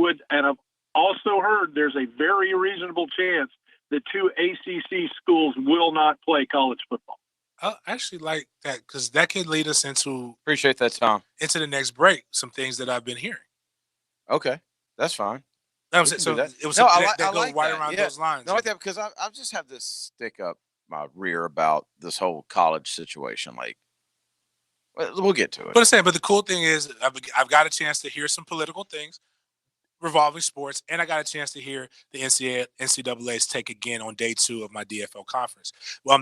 also heard there's a very reasonable chance that 2 ACC schools will not play college football. I actually like that because that could lead us into Appreciate that, Tom. into the next break. Some things that I've been hearing. Okay, that's fine. That was it. So it was I like right around those lines. I like that because I just have this stick up my rear about this whole college situation. Like, we'll get to it. But I'm saying, but the cool thing is I've got a chance to hear some political things revolving sports, and I got a chance to hear the NCAA's take again on day 2 of my DFL conference.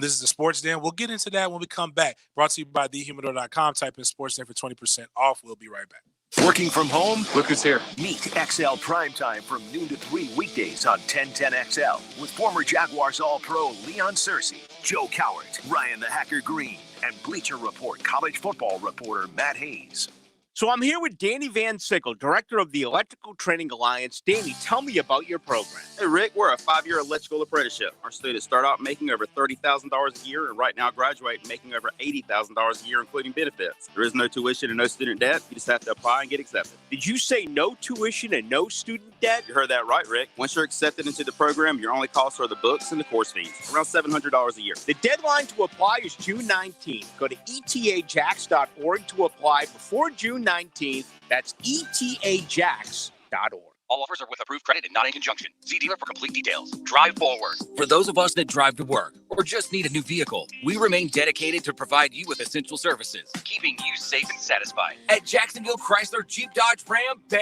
This is the Sports Den. We'll get into that when we come back. Brought to you by thehumidor.com. Type in Sports Den for 20% off. We'll be right back. Working from home? Look who's here. Meet XL Primetime from noon to 3 weekdays on 1010XL with former Jaguars All-Pro Leon Searcy, Joe Cowart, Ryan the Hacker Green, and Bleacher Report college football reporter Matt Hayes. So I'm here with Danny Van Sickle, director of the Electrical Training Alliance. Danny, tell me about your program. Hey, Rick, we're a 5-year electrical apprenticeship. Our students start out making over $30,000 a year, and right now graduate making over $80,000 a year, including benefits. There is no tuition and no student debt. You just have to apply and get accepted. Did you say no tuition and no student debt? You heard that right, Rick. Once you're accepted into the program, your only costs are the books and the course fees, around $700 a year. The deadline to apply is June 19th. Go to etajax.org to apply before June 19th. That's etajax.org. All offers are with approved credit and not in conjunction. See dealer for complete details. Drive forward. For those of us that drive to work or just need a new vehicle, we remain dedicated to provide you with essential services, keeping you safe and satisfied. At Jacksonville Chrysler Jeep Dodge Ram Bay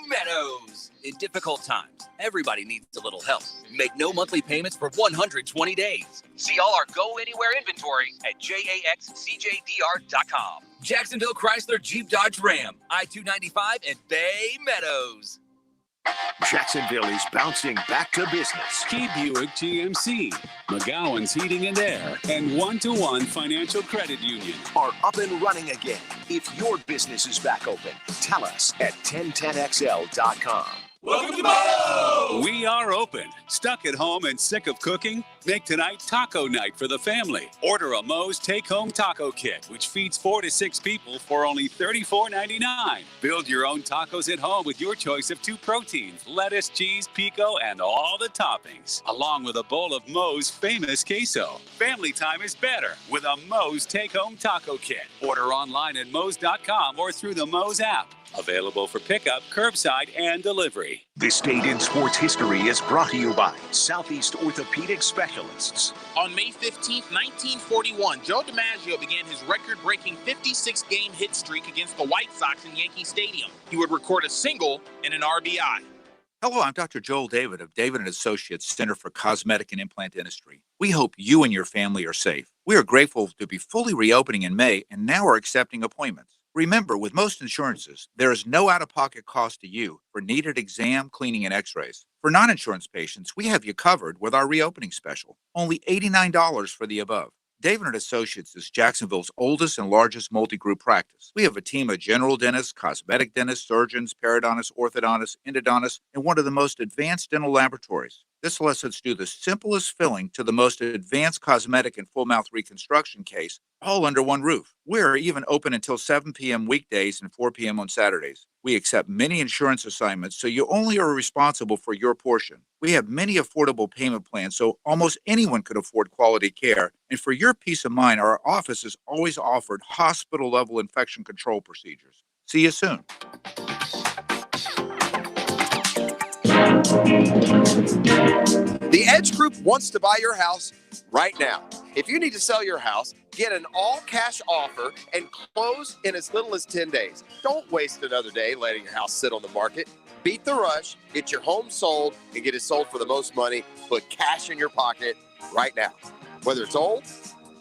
Meadows. In difficult times, everybody needs a little help. Make no monthly payments for 120 days. See all our Go Anywhere inventory at jaxcjdr.com. Jacksonville Chrysler Jeep Dodge Ram, I-295 and Bay Meadows. Jacksonville is bouncing back to business. Key Buick GMC, McGowan's Heating and Air, and 1-to-1 Financial Credit Union are up and running again. If your business is back open, tell us at 1010XL.com. Welcome to Mo! We are open. Stuck at home and sick of cooking? Make tonight taco night for the family. Order a Moe's take-home taco kit, which feeds 4 to 6 people for only $34.99. Build your own tacos at home with your choice of 2 proteins, lettuce, cheese, pico, and all the toppings, along with a bowl of Moe's famous queso. Family time is better with a Moe's take-home taco kit. Order online at Moe's.com or through the Moe's app. Available for pickup, curbside, and delivery. This date in sports history is brought to you by Southeast Orthopedic Specialists. On May 15th, 1941, Joe DiMaggio began his record-breaking 56-game hit streak against the White Sox in Yankee Stadium. He would record a single and an RBI. Hello, I'm Dr. Joel David of David & Associates Center for Cosmetic and Implant Dentistry. We hope you and your family are safe. We are grateful to be fully reopening in May and now are accepting appointments. Remember, with most insurances, there is no out-of-pocket cost to you for needed exam, cleaning, and x-rays. For non-insurance patients, we have you covered with our reopening special. Only $89 for the above. David & Associates is Jacksonville's oldest and largest multi-group practice. We have a team of general dentists, cosmetic dentists, surgeons, periodontists, orthodontists, endodontists, and one of the most advanced dental laboratories. This lets us do the simplest filling to the most advanced cosmetic and full mouth reconstruction case, all under one roof. We're even open until 7 p.m. weekdays and 4 p.m. on Saturdays. We accept many insurance assignments, so you only are responsible for your portion. We have many affordable payment plans, so almost anyone could afford quality care. And for your peace of mind, our office has always offered hospital-level infection control procedures. See you soon. The Edge Group wants to buy your house right now. If you need to sell your house, get an all-cash offer and close in as little as 10 days. Don't waste another day letting your house sit on the market. Beat the rush, get your home sold, and get it sold for the most money. Put cash in your pocket right now. Whether it's old,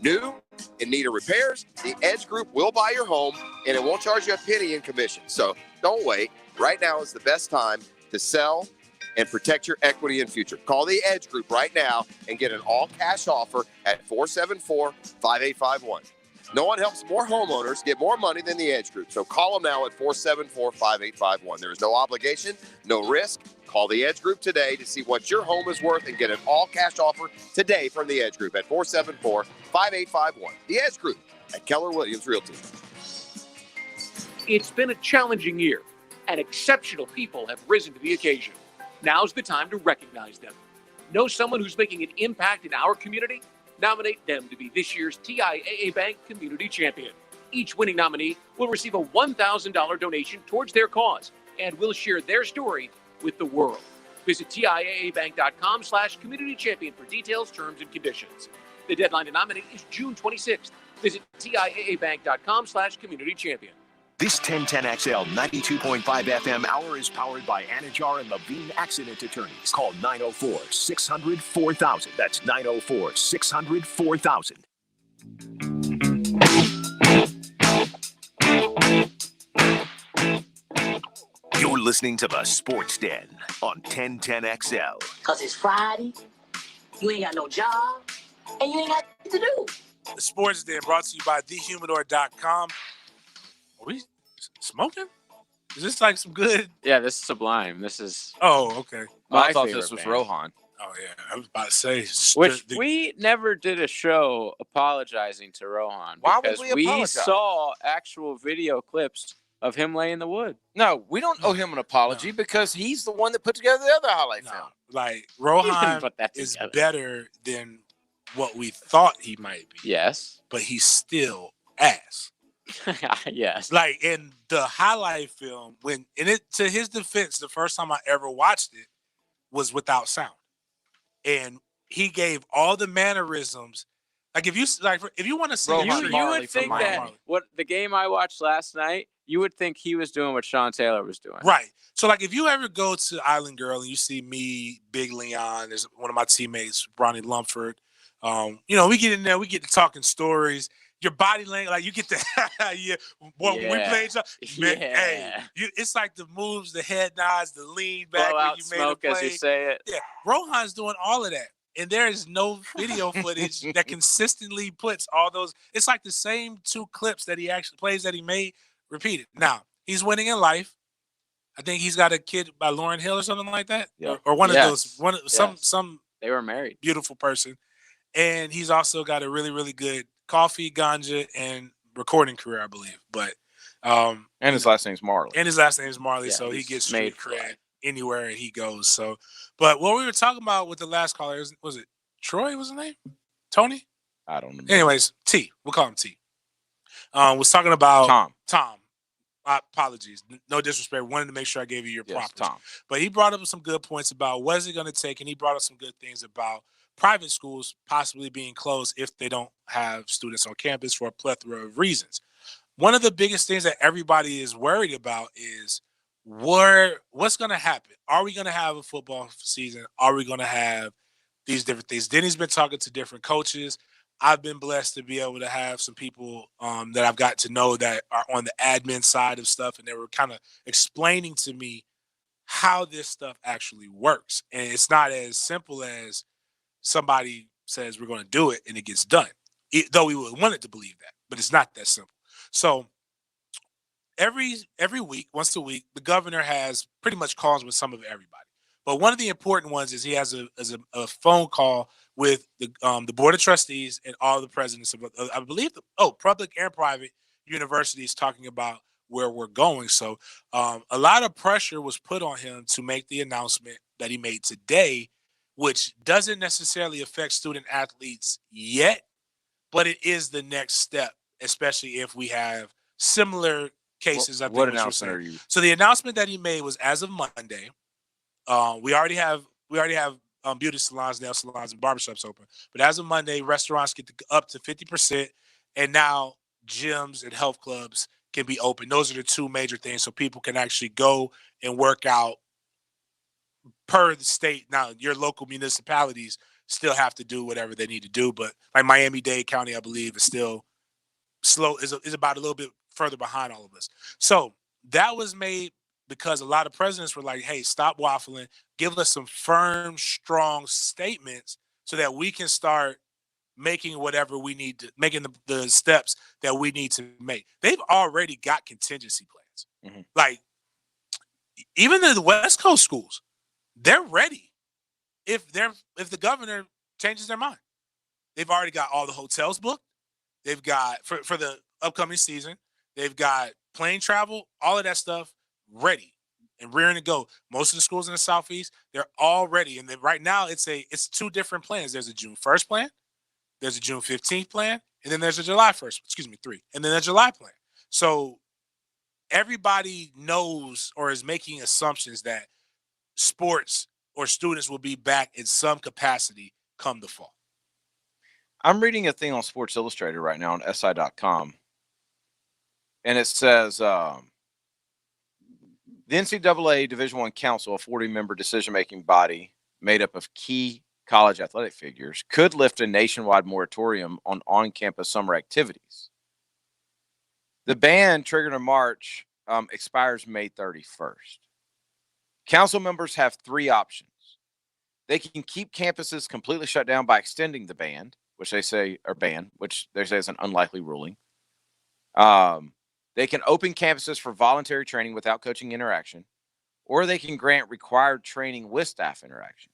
new, in need of repairs, the Edge Group will buy your home, and it won't charge you a penny in commission. So don't wait. Right now is the best time to sell and protect your equity and future. Call the Edge Group right now and get an all-cash offer at 474-5851. No one helps more homeowners get more money than the Edge Group. So call them now at 474-5851. There is no obligation, no risk. Call the Edge Group today to see what your home is worth and get an all-cash offer today from the Edge Group at 474-5851. The Edge Group at Keller Williams Realty. It's been a challenging year, and exceptional people have risen to the occasion. Now's the time to recognize them. Know someone who's making an impact in our community? Nominate them to be this year's TIAA Bank Community Champion. Each winning nominee will receive a $1,000 donation towards their cause and will share their story with the world. Visit TIAABank.com/community champion for details, terms, and conditions. The deadline to nominate is June 26th. Visit TIAABank.com/community champion. This 1010XL 92.5 FM hour is powered by Anajar and Levine Accident Attorneys. Call 904-600-4000. That's 904-600-4000. You're listening to the Sports Den on 1010XL. Because it's Friday, you ain't got no job, and you ain't got to do. The Sports Den brought to you by thehumidor.com. Are we smoking? Is this like some good? Yeah, this is Sublime. This is. Oh, okay. I thought this was Rohan. Oh, yeah. I was about to say. We never did a show apologizing to Rohan. Why would because we apologize? saw actual video clips of him laying the wood. No, we don't owe him an apology because he's the one that put together the other highlight film. Like, Rohan is better than what we thought he might be. Yes. But he's still ass. Yes. Like in the highlight film, to his defense, the first time I ever watched it was without sound. And he gave all the mannerisms. Like if you want to see, you would think that what the game I watched last night, you would think he was doing what Sean Taylor was doing. Right. So like if you ever go to Island Girl and you see me, Big Leon, there's one of my teammates, Bronny Lumford. We get in there, we get to talking stories. Your body language, like you get the when we play each other, man, hey, it's like the moves, the head nods, the lean back blow when out you smoke made a play. as you say it. Yeah, Rohan's doing all of that, and there is no video footage that consistently puts all those. It's like the same two clips that he actually plays that he made repeated. Now he's winning in life. I think he's got a kid by Lauryn Hill or something like that, or one of those. Some they were married. Beautiful person, and he's also got a really really good coffee, ganja, and recording career, I believe. But and his last name's Marley. So he gets street cred anywhere he goes. So, but what we were talking about with the last caller was it Troy? Was his name? Tony? I don't know. Anyways, T. We'll call him T. Was talking about Tom. Apologies, no disrespect. Wanted to make sure I gave you your props. Tom. But he brought up some good points about what is it going to take, and he brought up some good things about private schools possibly being closed if they don't have students on campus for a plethora of reasons. One of the biggest things that everybody is worried about is what's going to happen? Are we going to have a football season? Are we going to have these different things? Denny's been talking to different coaches. I've been blessed to be able to have some people that I've got to know that are on the admin side of stuff, and they were kind of explaining to me how this stuff actually works. And it's not as simple as somebody says we're going to do it and it gets done. Though we would want it to believe that, but it's not that simple. So every week, once a week, the governor has pretty much calls with some of everybody. But one of the important ones is he has a phone call with the board of trustees and all the presidents of, I believe, public and private universities, talking about where we're going. So a lot of pressure was put on him to make the announcement that he made today, which doesn't necessarily affect student athletes yet, but it is the next step, especially if we have similar cases. What announcement are you? So the announcement that he made was as of Monday. We already have beauty salons, nail salons, and barbershops open. But as of Monday, restaurants get up to 50%, and now gyms and health clubs can be open. Those are the two major things, so people can actually go and work out per the state. Now, your local municipalities still have to do whatever they need to do, but like Miami-Dade County, I believe, is still slow, is about a little bit further behind all of us. So that was made because a lot of presidents were like, hey, stop waffling, give us some firm, strong statements so that we can start making whatever we need to, making the steps that we need to make. They've already got contingency plans. Like, even the West Coast schools, they're ready if the governor changes their mind. They've already got all the hotels booked. They've got for the upcoming season, they've got plane travel, all of that stuff ready and rearing to go. Most of the schools in the Southeast, they're all ready. And then right now it's two different plans. There's a June 1st plan, there's a June 15th plan, and then there's a July 1st, 3, and then a July plan. So everybody knows or is making assumptions that sports or students will be back in some capacity come the fall. I'm reading a thing on Sports Illustrated right now on SI.com, and it says the NCAA Division I Council, a 40-member decision-making body made up of key college athletic figures, could lift a nationwide moratorium on on-campus summer activities. The ban, triggered in March, expires May 31st. Council members have three options. They can keep campuses completely shut down by extending the ban, which they say is an unlikely ruling. They can open campuses for voluntary training without coaching interaction, or they can grant required training with staff interaction.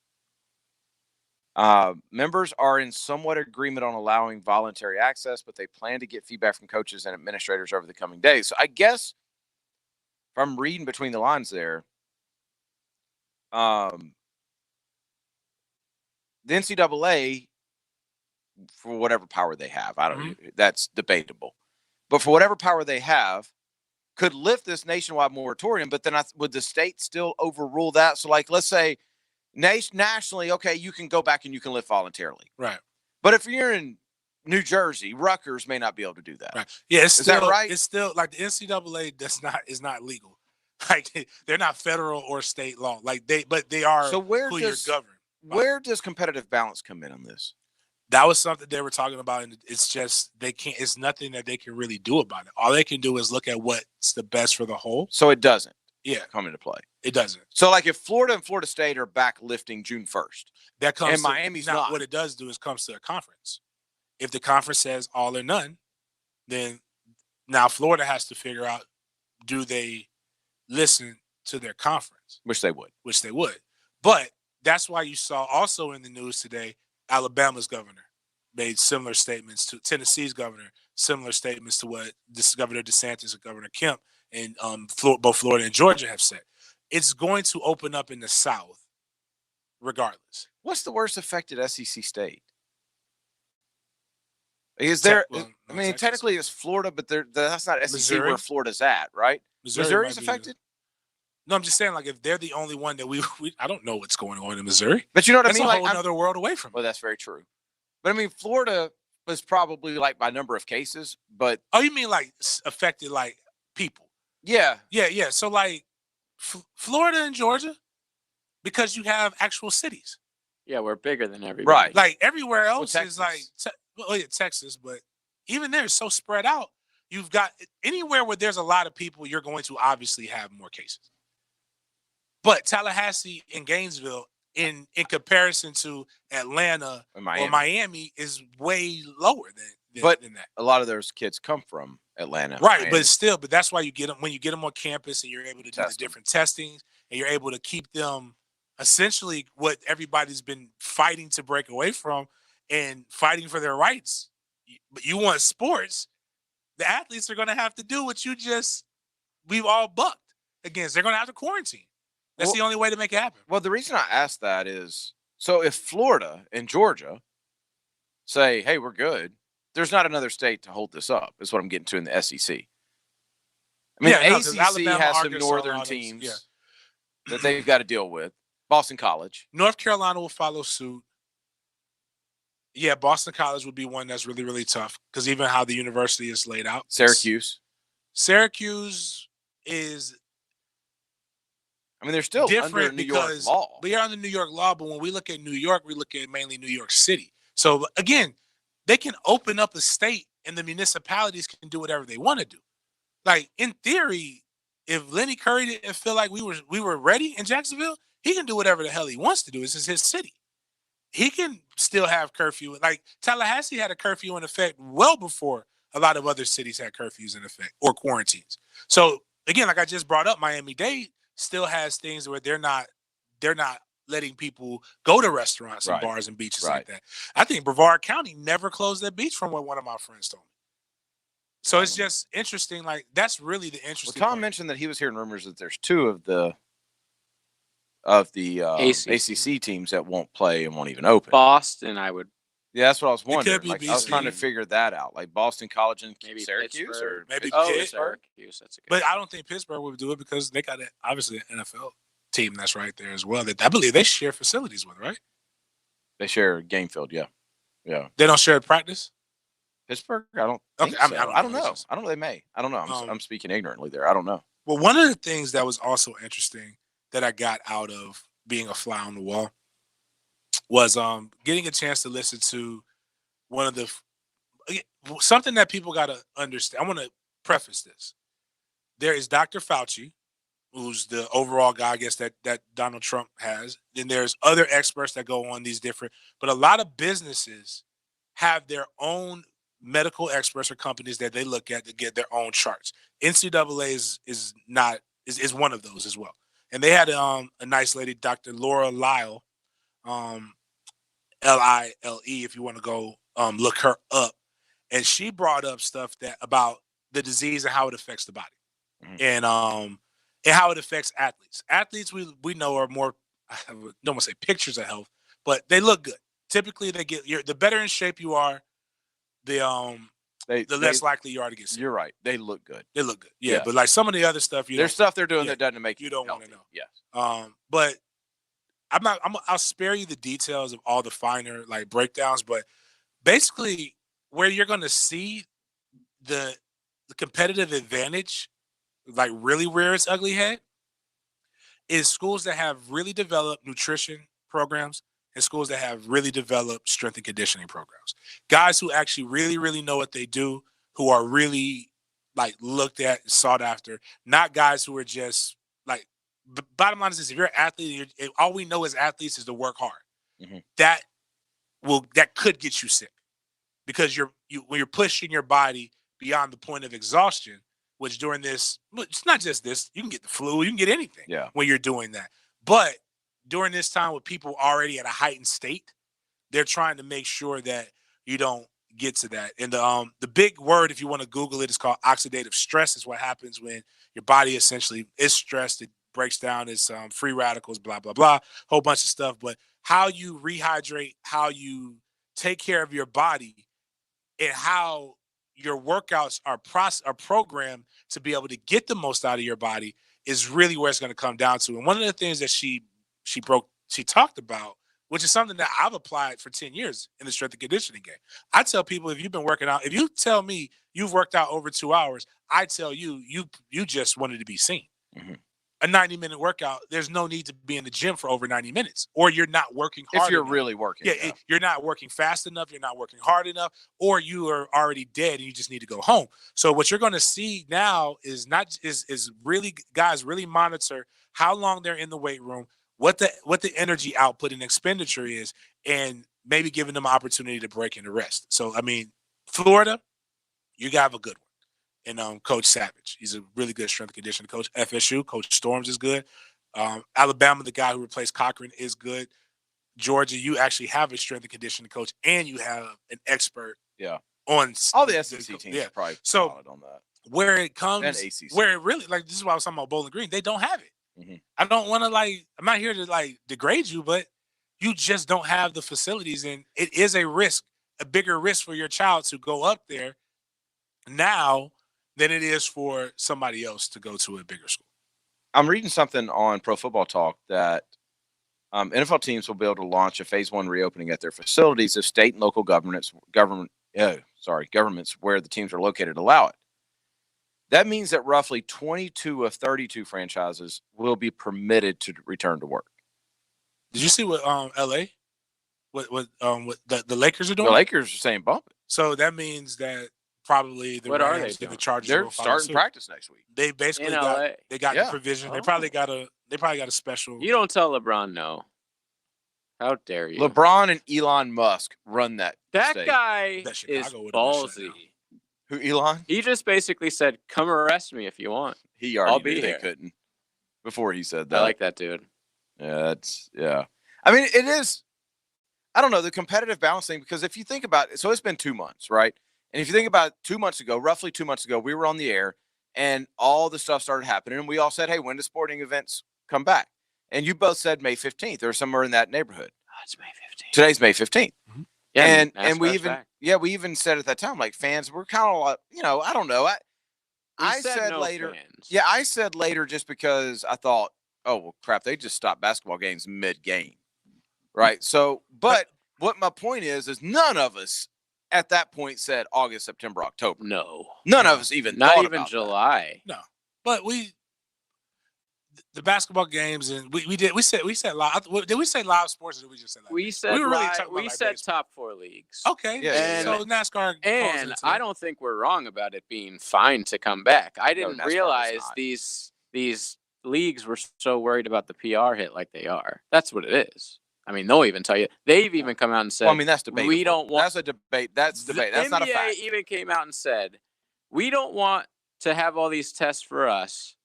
Members are in somewhat agreement on allowing voluntary access, but they plan to get feedback from coaches and administrators over the coming days. So I guess if I'm reading between the lines there, the NCAA, for whatever power they have, that's debatable, but for whatever power they have, could lift this nationwide moratorium. But then would the state still overrule that? So, like, let's say nationally, okay, you can go back and you can lift voluntarily, right? But if you're in New Jersey, Rutgers may not be able to do that. Right? Yeah, is that right? It's still like the NCAA is not legal. Like, they're not federal or state law. Like they are. So who you're governed. Where does competitive balance come in on this? That was something they were talking about, and it's just they can't. It's nothing that they can really do about it. All they can do is look at what's the best for the whole. So it doesn't. Yeah, come into play. It doesn't. So, like, if Florida and Florida State are back lifting June 1st, that comes. And Miami's not. What it does do is comes to a conference. If the conference says all or none, then now Florida has to figure out, do they listen to their conference? Which they would. But that's why you saw also in the news today, Alabama's governor made similar statements to Tennessee's governor, similar statements to what this Governor DeSantis and Governor Kemp and both Florida and Georgia have said. It's going to open up in the South regardless. What's the worst affected SEC state? Is there? Technically it's Florida, but that's not SEC Missouri, where Florida's at, right? Missouri's affected. No, I'm just saying, like, if they're the only one that we I don't know what's going on in Missouri. But you know what that's I mean? That's a whole other world away from it. Well, that's very true. But I mean, Florida was probably like by number of cases, but oh, you mean like affected like people? Yeah. So like Florida and Georgia, because you have actual cities. Yeah, we're bigger than everybody. Right. Like everywhere else Well, is like, well, yeah, Texas, but even there, it's so spread out. You've got anywhere where there's a lot of people, you're going to obviously have more cases. But Tallahassee and Gainesville, in comparison to Atlanta or Miami, is way lower than that. A lot of those kids come from Atlanta. Right, Miami. but that's why you get them when you get them on campus and you're able to do the different testings and you're able to keep them essentially what everybody's been fighting to break away from and fighting for their rights. But you want sports, the athletes are going to have to do what we've all bucked against. They're going to have to quarantine. That's the only way to make it happen. Well, the reason I asked that is, so if Florida and Georgia say, hey, we're good, there's not another state to hold this up, is what I'm getting to in the SEC. I mean, ACC Alabama, has some Arkansas, northern teams that they've got to deal with. Boston College. North Carolina will follow suit. Yeah, Boston College would be one that's really, really tough because even how the university is laid out. Syracuse is... I mean, they're still different under New York law. We are under New York law, but when we look at New York, we look at mainly New York City. So again, they can open up a state and the municipalities can do whatever they want to do. Like in theory, if Lenny Curry didn't feel like we were ready in Jacksonville, he can do whatever the hell he wants to do. This is his city. He can still have curfew. Like Tallahassee had a curfew in effect well before a lot of other cities had curfews in effect or quarantines. So again, like I just brought up, Miami-Dade still has things where they're not letting people go to restaurants and bars and beaches like that. I think Brevard County never closed their beach from what one of my friends told me. So it's just interesting. Like that's really the interesting. Well, Tom mentioned that he was hearing rumors that there's two of the ACC teams that won't play and won't even open. Boston, I would. Yeah, that's what I was wondering. Be like, I was trying to figure that out. Like Boston College and maybe Syracuse, Pittsburgh. or maybe Pittsburgh. That's a good but I don't think Pittsburgh would do it because they got obviously an NFL team that's right there as well. That I believe they share facilities with, right? They share a game field, yeah. They don't share practice. Pittsburgh, I don't. Think so. I don't know. I don't know. They may. I don't know. I'm speaking ignorantly there. I don't know. Well, one of the things that was also interesting that I got out of being a fly on the wall was getting a chance to listen to one of the something that people got to understand. I want to preface this. There is Dr. Fauci, who's the overall guy, I guess, that Donald Trump has. Then there's other experts that go on these different, but a lot of businesses have their own medical experts or companies that they look at to get their own charts. NCAA is one of those as well. And they had a nice lady, Dr. Laura Lyle, Lile, if you want to go look her up. And she brought up stuff about the disease and how it affects the body. And how it affects athletes. Athletes we know are more, I don't want to say pictures of health, but they look good. Typically they get the better in shape you are, the less likely you are to get sick. You're right. They look good. They look good. Yeah. But like some of the other stuff there's stuff they're doing that doesn't make you don't want to know. Yes. But I'll spare you the details of all the finer like breakdowns, but basically where you're gonna see the competitive advantage like really rear its ugly head is schools that have really developed nutrition programs and schools that have really developed strength and conditioning programs. Guys who actually really, really know what they do, who are really like looked at and sought after, not guys who are just like, bottom line is this, if you're an athlete, all we know as athletes is to work hard. Mm-hmm. That could get you sick because when you're pushing your body beyond the point of exhaustion, which during this, it's not just this, you can get the flu, you can get anything when you're doing that. But during this time with people already at a heightened state, they're trying to make sure that you don't get to that. And the big word, if you want to Google it, is called oxidative stress. Is what happens when your body essentially is stressed. It breaks down its free radicals, blah, blah, blah, whole bunch of stuff. But how you rehydrate, how you take care of your body, and how your workouts are programmed to be able to get the most out of your body is really where it's going to come down to. And one of the things that she talked about, which is something that I've applied for 10 years in the strength and conditioning game. I tell people, if you've been working out, if you tell me you've worked out over 2 hours, I tell you just wanted to be seen. Mm-hmm. a 90-minute workout, there's no need to be in the gym for over 90 minutes, or you're not working hard If you're enough. really working. Yeah, you're not working fast enough, you're not working hard enough, or you are already dead and you just need to go home. So what you're going to see now is really guys really monitor how long they're in the weight room, what the energy output and expenditure is, and maybe giving them an opportunity to break into rest. So I mean, Florida, you got a good one. And Coach Savage, he's a really good strength and conditioning coach. FSU, Coach Storms is good. Alabama, the guy who replaced Cochran, is good. Georgia, you actually have a strength and conditioning coach, and you have an expert. Yeah. On all the SEC teams, are probably solid on that. Where it comes, and ACC. where it really, like, this is why I was talking about Bowling Green. They don't have it. Mm-hmm. I don't want to I'm not here to degrade you, but you just don't have the facilities, and it is a risk, a bigger risk for your child to go up there now than it is for somebody else to go to a bigger school. I'm reading something on Pro Football Talk that NFL teams will be able to launch a phase 1 reopening at their facilities if state and local governments where the teams are located allow it. That means that roughly 22 of 32 franchises will be permitted to return to work. Did you see what LA, what the Lakers are doing? The Lakers are saying bump it. So that means that probably the What are Rams they and the Chargers. They're starting practice next week. They basically In got LA? the provision. They probably got a special. You don't tell LeBron no. How dare you? LeBron and Elon Musk run that. That state. guy That is Chicago would've been shut ballsy. down. Who, Elon? He just basically said, "Come arrest me if you want." He already I'll knew be they here. couldn't before he said that. I like that dude. Yeah. I mean, it is. I don't know, the competitive balance thing, because if you think about it, so it's been 2 months, right? And if you think about roughly 2 months ago, we were on the air and all the stuff started happening. And we all said, hey, when do sporting events come back? And you both said May 15th or somewhere in that neighborhood. Oh, it's May 15th. Today's May 15th. Mm-hmm. Yeah, and we even back. we even said at that time, like, fans were kind of like, I don't know. I said no later. fans. Yeah, I said later just because I thought, oh, well, crap, they just stopped basketball games mid-game. Right? So, but what my point is none of us at that point said August, September, October. No. None of us even Not thought even about July. No, but the basketball games, and we said live. Did we say live sports, or did we just say live? We said we were really live, talking about we like said baseball. top 4 leagues. Okay, Yeah, so NASCAR falls And into I it. don't think we're wrong about it being fine to come back. I didn't NASCAR was realize not. these leagues were so worried about the PR hit like they are. That's what it is. I mean, they'll even tell you. They've even come out and said, Well, I mean, that's debatable. we don't want. That's a debate. That's debate. That's NBA not a fact. even came out and said, we don't want to have all these tests for us,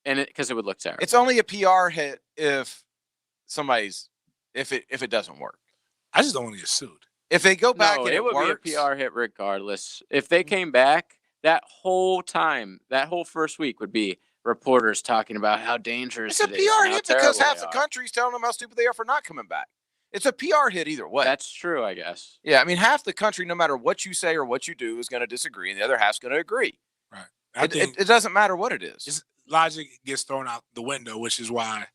and because it would look terrible. It's only a PR hit if it doesn't work. I just don't want to get sued. If they go back No, and it would works, be a PR hit regardless. If they came back, that whole first week would be reporters talking about how dangerous it's a it is. PR and how hit because terrible half they the are. country's telling them how stupid they are for not coming back. It's a PR hit either way. That's true, I guess. Yeah, I mean, half the country, no matter what you say or what you do, is going to disagree, and the other half's going to agree. Right. I think It doesn't matter what it is. logic gets thrown out the window, which is why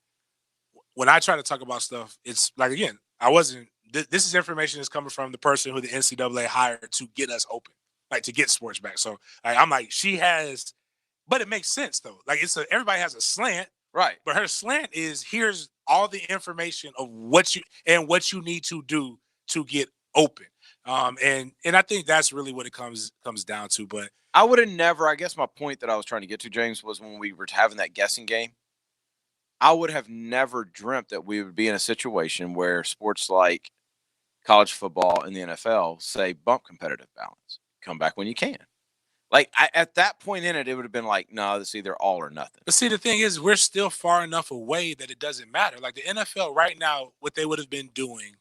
when I try to talk about stuff, it's like, again, I wasn't. This is information that's coming from the person who the NCAA hired to get us open, like to get sports back. So I'm like, she has. But it makes sense though. Like everybody has a slant, right? But her slant is here's all the information of what you need to do to get open. And I think that's really what it comes down to. But I would have never. I guess my point that I was trying to get to, James, was when we were having that guessing game. I would have never dreamt that we would be in a situation where sports like college football and the NFL say bump competitive balance. Come back when you can. Like at that point in it, it would have been like, no, it's either all or nothing. But see, the thing is, we're still far enough away that it doesn't matter. Like the NFL right now, what they would have been doing.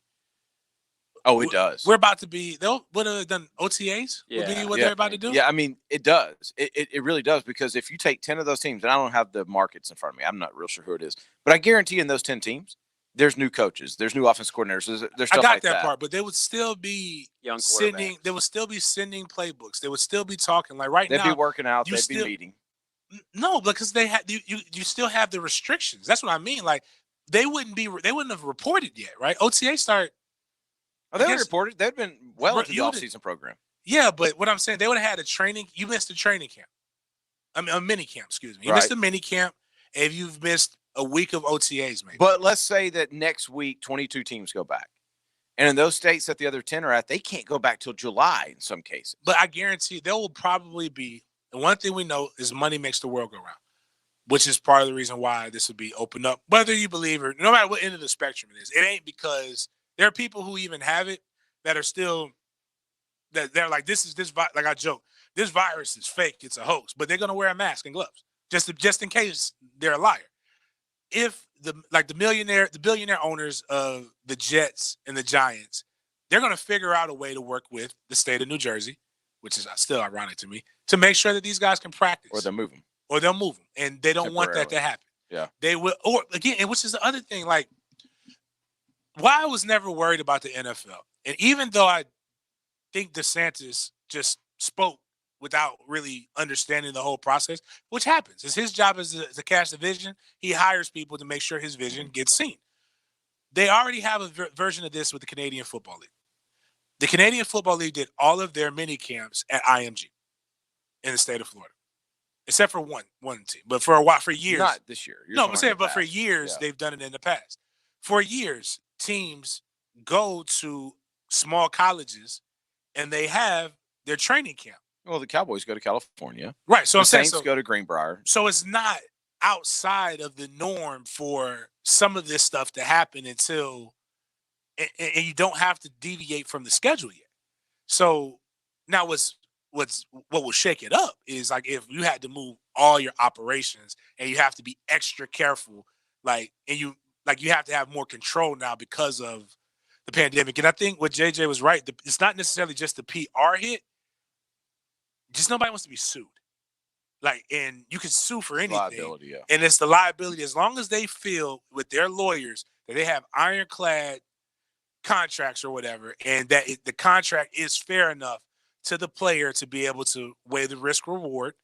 Oh, it does. We're about to be. They would have done OTAs. Yeah. Would be what they're about to do. Yeah, I mean, it does. It really does, because if you take 10 of those teams, and I don't have the markets in front of me, I'm not real sure who it is, but I guarantee in those 10 teams, there's new coaches, there's new offense coordinators, there's stuff I got like that part, but they would still be young sending. They would still be sending playbooks. They would still be talking. Like right They'd now, be working out. They'd be meeting. No, because they had you still have the restrictions. That's what I mean. Like they wouldn't have reported yet, right? OTA start. Oh, they would have reported. They'd been well into the offseason program. Yeah, but what I'm saying, they would have had a training. You missed a training camp. I mean, a mini camp. Excuse me. You missed a mini camp, if you've missed a week of OTAs, maybe. But let's say that next week 22 teams go back. And in those states that the other 10 are at, they can't go back till July in some cases. But I guarantee there will probably be, and one thing we know is money makes the world go round, which is part of the reason why this would be opened up, whether you believe it, no matter what end of the spectrum it is. It ain't because there are people who even have it that are still, that they're like, like I joke, this virus is fake, it's a hoax, but they're going to wear a mask and gloves just in case they're a liar. If the billionaire owners of the Jets and the Giants, they're going to figure out a way to work with the state of New Jersey, which is still ironic to me, to make sure that these guys can practice. Or they'll move them. And they don't want that to happen. Yeah. They will, or again, and which is the other thing, like, why I was never worried about the NFL. And even though I think DeSantis just spoke without really understanding the whole process, which happens. It's his job as to cast a vision. He hires people to make sure his vision gets seen. They already have a version of this with the Canadian Football League. The Canadian Football League did all of their mini camps at IMG in the state of Florida, except for one team. But for a while, for years. Not this year. No, I'm saying, but for years, they've done it in the past. For years, teams go to small colleges and they have their training camp. Well, the Cowboys go to California. Right. So the I'm saying, Saints go to Greenbrier. So it's not outside of the norm for some of this stuff to happen until, and you don't have to deviate from the schedule yet. So now what will shake it up is like if you had to move all your operations and you have to be extra careful, and you have to have more control now because of the pandemic. And I think what JJ was right. It's not necessarily just the PR hit. Just nobody wants to be sued. And you can sue for anything. Liability, yeah. And it's the liability as long as they feel with their lawyers that they have ironclad contracts or whatever, and that the contract is fair enough to the player to be able to weigh the risk reward,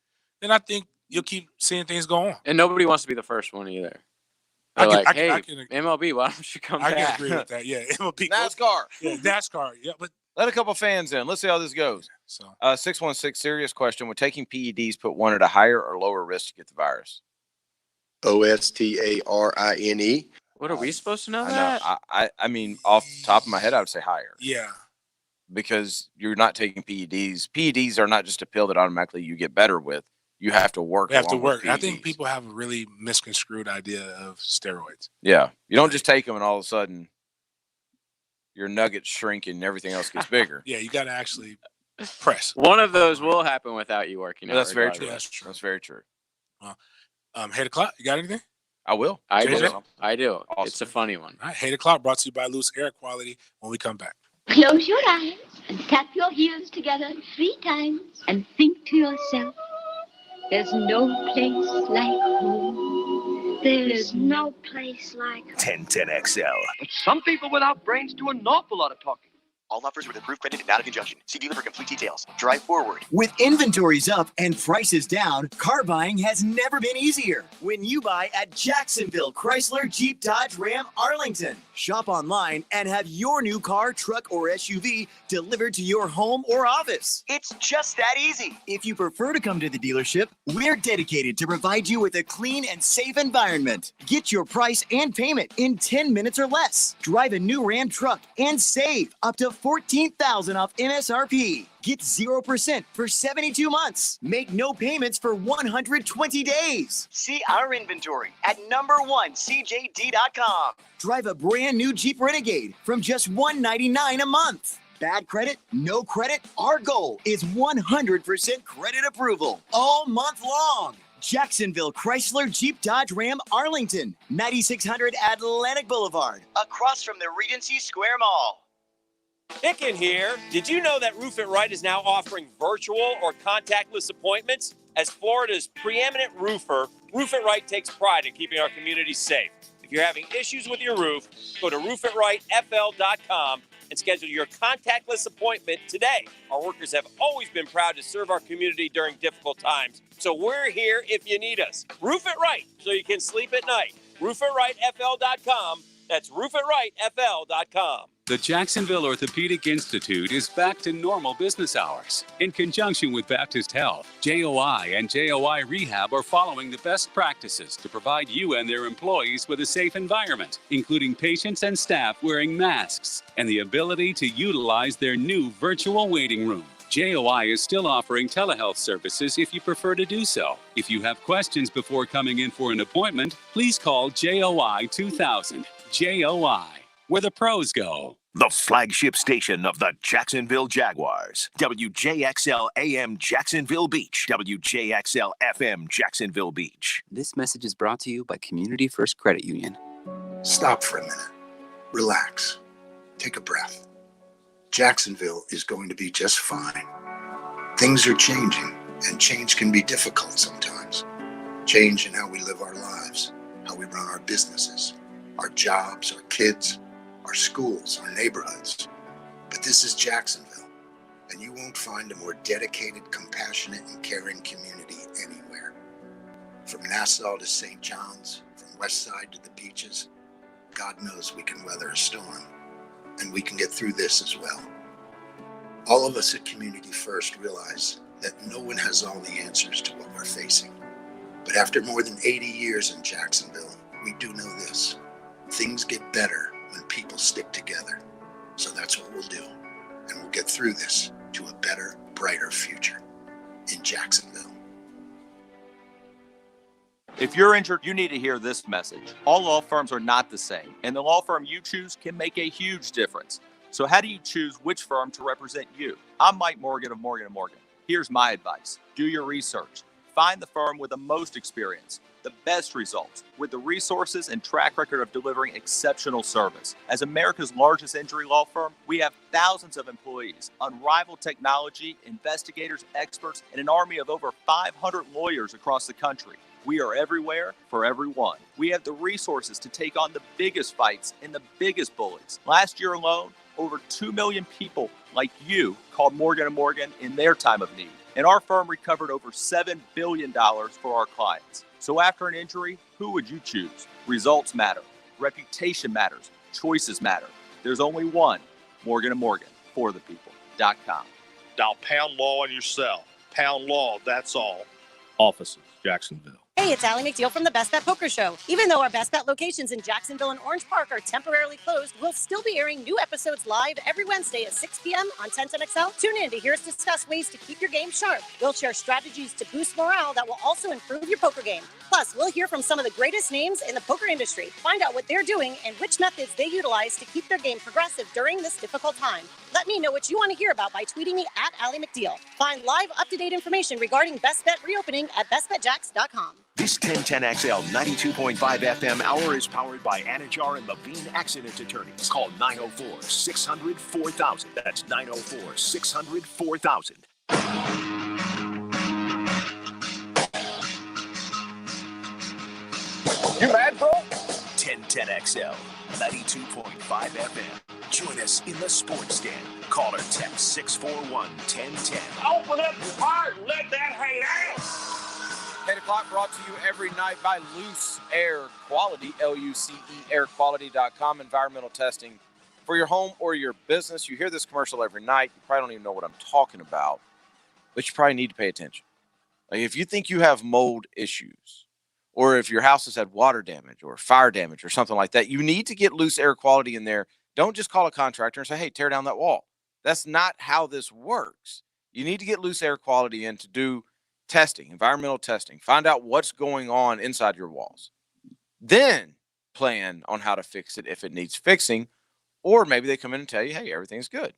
then I think you'll keep seeing things go on. And nobody wants to be the first one either. I Hey, can MLB, why don't you come I back? can agree with that. Yeah, MLB. NASCAR. Yeah, NASCAR. Yeah, but let a couple fans in. Let's see how this goes. So, 616, serious question. Would taking PEDs put one at a higher or lower risk to get the virus? OSTARINE. What are we supposed to know I that? know. I mean, off the top of my head, I would say higher. Yeah. Because you're not taking PEDs. PEDs are not just a pill that automatically you get better with. You have to work. They have to work. With I think people have a really misconstrued idea of steroids. Yeah. You don't just take them and all of a sudden your nuggets shrink and everything else gets bigger. Yeah, you got to actually press. One of those will happen without you working out. That's very true. That's true. That's very true. Hate o'clock. You got anything? I will. I JJ? do. I do. Awesome. It's a funny one. All right, Hate o'clock brought to you by Loose Air Quality when we come back. Close your eyes and tap your heels together 3 times and think to yourself, there's no place like home. There's no place like home. 1010XL. But some people without brains do an awful lot of talking. All offers with approved credit and not a conjunction. See dealer for complete details. Drive forward. With inventories up and prices down, car buying has never been easier. When you buy at Jacksonville Chrysler Jeep Dodge Ram Arlington. Shop online and have your new car, truck, or SUV delivered to your home or office. It's just that easy. If you prefer to come to the dealership, we're dedicated to provide you with a clean and safe environment. Get your price and payment in 10 minutes or less. Drive a new Ram truck and save up to $14,000 off MSRP. Get 0% for 72 months. Make no payments for 120 days. See our inventory at #1CJD.com. Drive a brand new Jeep Renegade from just $199 a month. Bad credit? No credit? Our goal is 100% credit approval all month long. Jacksonville Chrysler Jeep Dodge Ram Arlington, 9600 Atlantic Boulevard, across from the Regency Square Mall. Pickin' here. Did you know that Roof It Right is now offering virtual or contactless appointments? As Florida's preeminent roofer, Roof It Right takes pride in keeping our community safe. If you're having issues with your roof, go to roofitRightFL.com and schedule your contactless appointment today. Our workers have always been proud to serve our community during difficult times, so we're here if you need us. Roof It Right so you can sleep at night. RoofItRightFL.com. That's RoofItRightFL.com. The Jacksonville Orthopedic Institute is back to normal business hours. In conjunction with Baptist Health, JOI and JOI Rehab are following the best practices to provide you and their employees with a safe environment, including patients and staff wearing masks and the ability to utilize their new virtual waiting room. JOI is still offering telehealth services if you prefer to do so. If you have questions before coming in for an appointment, please call JOI 2000. JOI, where the pros go. The flagship station of the Jacksonville Jaguars. WJXL AM Jacksonville Beach. WJXL FM Jacksonville Beach. This message is brought to you by Community First Credit Union. Stop for a minute. Relax. Take a breath. Jacksonville is going to be just fine. Things are changing, and change can be difficult sometimes. Change in how we live our lives, how we run our businesses, our jobs, our kids, our schools, our neighborhoods. But this is Jacksonville, and you won't find a more dedicated, compassionate, and caring community anywhere. From Nassau to St. John's, from West Side to the beaches, God knows we can weather a storm, and we can get through this as well. All of us at Community First realize that no one has all the answers to what we're facing. But after more than 80 years in Jacksonville, we do know this. Things get better when people stick together. So that's what we'll do. And we'll get through this to a better, brighter future in Jacksonville. If you're injured, you need to hear this message. All law firms are not the same, and the law firm you choose can make a huge difference. So how do you choose which firm to represent you? I'm Mike Morgan of Morgan & Morgan. Here's my advice. Do your research. Find the firm with the most experience, the best results, with the resources and track record of delivering exceptional service. As America's largest injury law firm, we have thousands of employees, unrivaled technology, investigators, experts, and an army of over 500 lawyers across the country. We are everywhere for everyone. We have the resources to take on the biggest fights and the biggest bullies. Last year alone, over 2 million people like you called Morgan & Morgan in their time of need. And our firm recovered over $7 billion for our clients. So after an injury, who would you choose? Results matter. Reputation matters. Choices matter. There's only one, Morgan & Morgan, for the people.com. Dial pound law on your cell. Pound law, that's all. Offices, Jacksonville. Hey, it's Allie McDeal from the Best Bet Poker Show. Even though our Best Bet locations in Jacksonville and Orange Park are temporarily closed, we'll still be airing new episodes live every Wednesday at 6 p.m. on 1010XL. Tune in to hear us discuss ways to keep your game sharp. We'll share strategies to boost morale that will also improve your poker game. Plus, we'll hear from some of the greatest names in the poker industry. Find out what they're doing and which methods they utilize to keep their game progressive during this difficult time. Let me know what you want to hear about by tweeting me at Allie McDeal. Find live, up-to-date information regarding Best Bet reopening at bestbetjacks.com. This 1010XL 92.5 FM hour is powered by Anajar and Levine Accident Attorneys. Call 904-600-4000. That's 904-600-4000. You mad, bro? 1010XL 92.5 FM. Join us in the sports den. Call or text 641-1010. Open up your heart and let that hang out. 8 o'clock brought to you every night by Loose Air Quality, L-U-C-E, airquality.com, environmental testing for your home or your business. You hear this commercial every night. You probably don't even know what I'm talking about, but you probably need to pay attention. Like if you think you have mold issues, or if your house has had water damage or fire damage or something like that, you need to get Loose Air Quality in there. Don't just call a contractor and say, hey, tear down that wall. That's not how this works. You need to get Loose Air Quality in to do testing, environmental testing, find out what's going on inside your walls. Then plan on how to fix it if it needs fixing, or maybe they come in and tell you, hey, everything's good.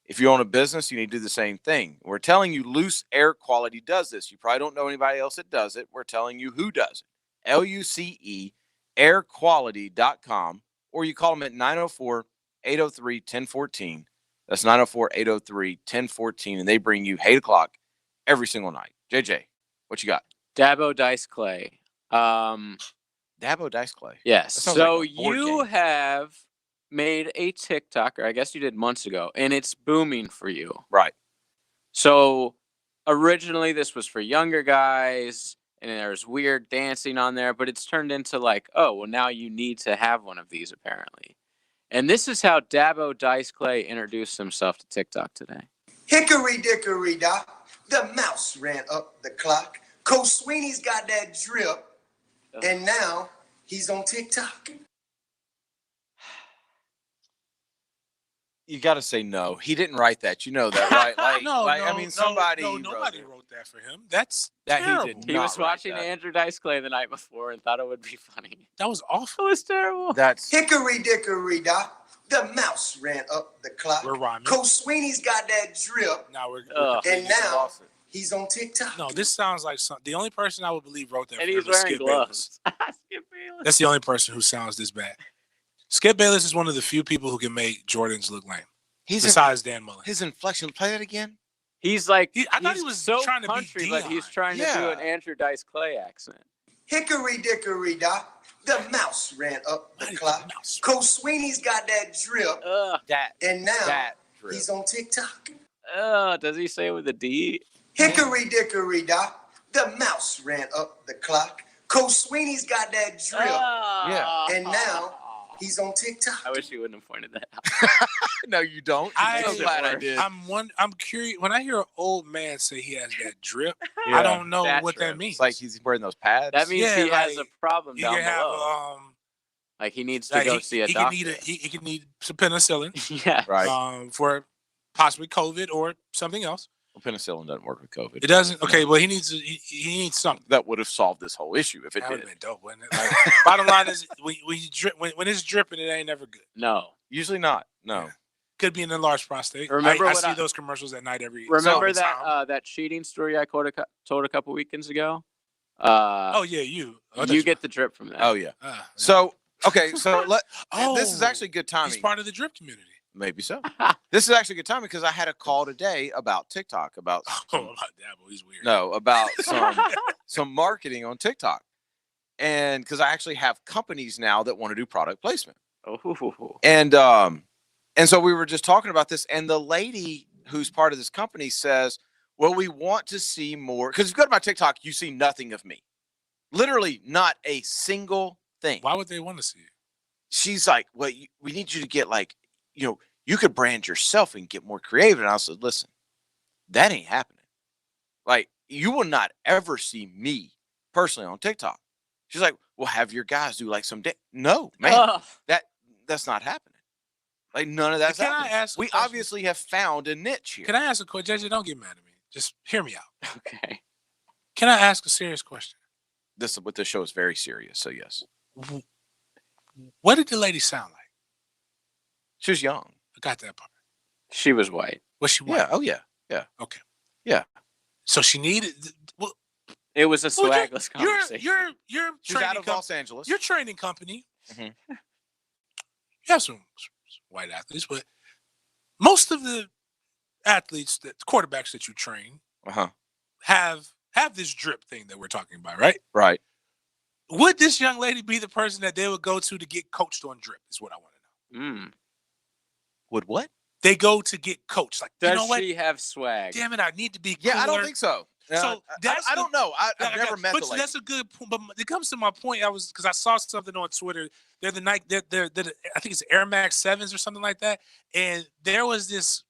If you own a business, you need to do the same thing. We're telling you Loose Air Quality does this. You probably don't know anybody else that does it. We're telling you who does it. L-U-C-E, airquality.com, or you call them at 904-803-1014. That's 904-803-1014, and they bring you 8 o'clock every single night. JJ, what you got? Dabo Dice Clay. Dabo Dice Clay? Yes. So like you have made a TikTok, or I guess you did months ago, and it's booming for you. Right. So originally this was for younger guys, and there's weird dancing on there, but it's turned into like, oh, well, now you need to have one of these apparently. And this is how Dabo Dice Clay introduced himself to TikTok today. Hickory dickory dock, the mouse ran up the clock. Coach Sweeney's got that drip, and now he's on TikTok. You got to say no. He didn't write that. You know that, right? Like, somebody nobody wrote that for him. That's that terrible. he did. He was watching Andrew Dice Clay the night before and thought it would be funny. That was awful. It was terrible. That's Hickory dickory dock, the mouse ran up the clock. We're rhyming. Coach Sweeney's got that drip, Now we're and now he's on TikTok. no. This sounds like the only person I would believe wrote that. And for he's him is wearing Skip gloves. Bayless. Skip Bayless. That's the only person who sounds this bad. Skip Bayless is one of the few people who can make Jordans look lame. Besides Dan Mullen. His inflection. Play that again. He's like, I thought he was so trying to be country, but he's trying to do an Andrew Dice Clay accent. Hickory dickory dock, the mouse ran up the clock. Coach Sweeney's got that drip, and now he's on TikTok. Does he say it with a D? Hickory dickory dock, the mouse ran up the clock. Coach Sweeney's got that drip, and now he's on TikTok. I wish you wouldn't have pointed that out. No, you don't. I'm glad I did. I'm curious when I hear an old man say he has that drip. Yeah. I don't know what drip. that means. It's like he's wearing those pads. That means he has a problem He down can below. have like he needs to go see a he doctor. He can need some penicillin. Yeah. Right. For possibly COVID or something else. Well, penicillin doesn't work with COVID. It doesn't. Okay, well he needs something that would have solved this whole issue if it that would did. have been dope, wouldn't it? Like, bottom line is when it's dripping, it ain't never good. No, usually not. No. Yeah. Could be an enlarged prostate. Remember I what see those commercials at night every. Remember time. that cheating story I told a couple weekends ago? Oh yeah, you get the drip from that. Oh yeah. So okay, so this is actually good timing. He's part of the drip community. Maybe so. This is actually good timing because I had a call today about TikTok about about Dabo. He's weird. No, about some marketing on TikTok, and because I actually have companies now that want to do product placement. Oh. And so we were just talking about this, and the lady who's part of this company says, "Well, we want to see more because if you go to my TikTok, you see nothing of me, literally not a single thing." Why would they want to see it? She's like, "Well, we need you to get like." You could brand yourself and get more creative. And I said, listen, that ain't happening. Like, you will not ever see me personally on TikTok. She's like, well, have your guys do like some day. No, man, that's not happening. Like, none of that's happening. We obviously have found a niche here. Can I ask a question? JJ, don't get mad at me. Just hear me out. Okay. Can I ask a serious question? This show is very serious. So yes. What did the lady sound like? She was young. I got that part. She was white. Was she white? Yeah. Oh yeah. Yeah. Okay. Yeah. So she needed. Well, it was a swagless conversation. You're She's out of Los Angeles. Your training company. Mm-hmm. You have some white athletes, but most of the athletes, the quarterbacks that you train, have this drip thing that we're talking about, right? Right. Would this young lady be the person that they would go to get coached on drip? Is what I want to know. Would what? They go to get coached. Like, does you know what? she have swag? Damn it, I need to be. Yeah, I don't think so. So I don't know. I've never met the lady. That's a good point. But it comes to my point. Because I saw something on Twitter. They're the Nike. They're I think it's Air Max 7s or something like that. And there was this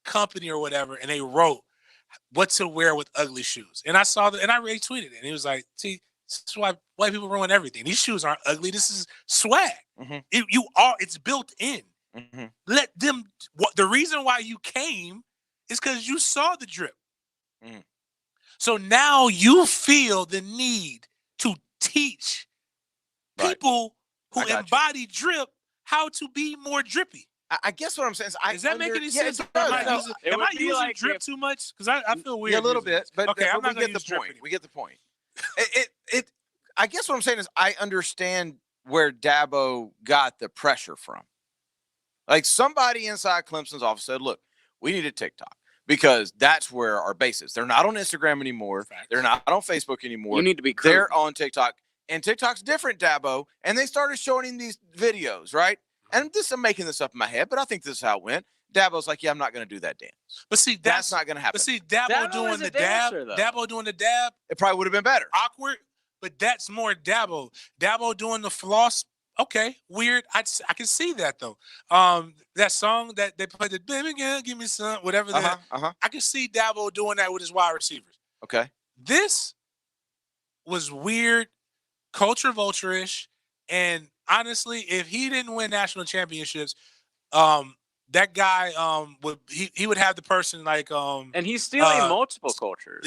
company or whatever, and they wrote what to wear with ugly shoes. And I saw that, and I retweeted it. And he was like, "See, this is why white people ruin everything. These shoes aren't ugly. This is swag. It's built in. Let them. The reason why you came is because you saw the drip. So now you feel the need to teach people who embody drip how to be more drippy. I guess what I'm saying is, does that make any sense? It does. Am I using drip too much? Because I feel weird. Yeah, a little bit. But okay, but I'm not we get the point. We get the point. I guess what I'm saying is I understand where Dabo got the pressure from. Like somebody inside Clemson's office said, look, we need a TikTok because that's where our base is. They're not on Instagram anymore. They're not on Facebook anymore. You need to be cool. They're on TikTok. And TikTok's different, Dabo. And they started showing him these videos, right? And I'm making this up in my head, but I think this is how it went. Dabo's like, yeah, I'm not going to do that dance. But see, that's not going to happen. But see, Dabo doing the dab, Dabo doing the dab. It probably would have been better. Awkward, but that's more Dabo. Dabo doing the floss Okay, weird. I can see that though. That song that they played, the "Baby Girl, Give Me Some," whatever. I can see Dabo doing that with his wide receivers. Okay. This was weird, culture vulture-ish, and honestly, if he didn't win national championships, that guy he would have the person like and he's stealing multiple cultures.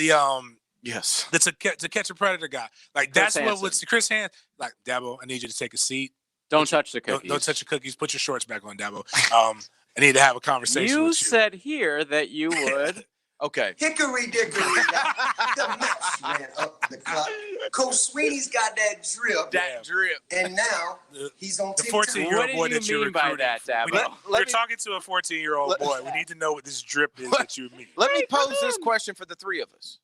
Yes. The to catch a predator guy. Like Chris that's what Hansen. was Chris Hansen. Like, Dabo, I need you to take a seat. Don't touch the cookies. Don't touch the cookies. Put your shorts back on, Dabo. I need to have a conversation You with you. said here that you would. Okay. Hickory dickory, the mouse ran up the clock. Coach Sweeney's got that drip. And now he's on the TikTok. 14-year-old boy that you're mean by recruiting. that, Dabo? We're talking to a 14-year-old boy. We need to know what this drip is that you mean. Let me pose this question for the three of us.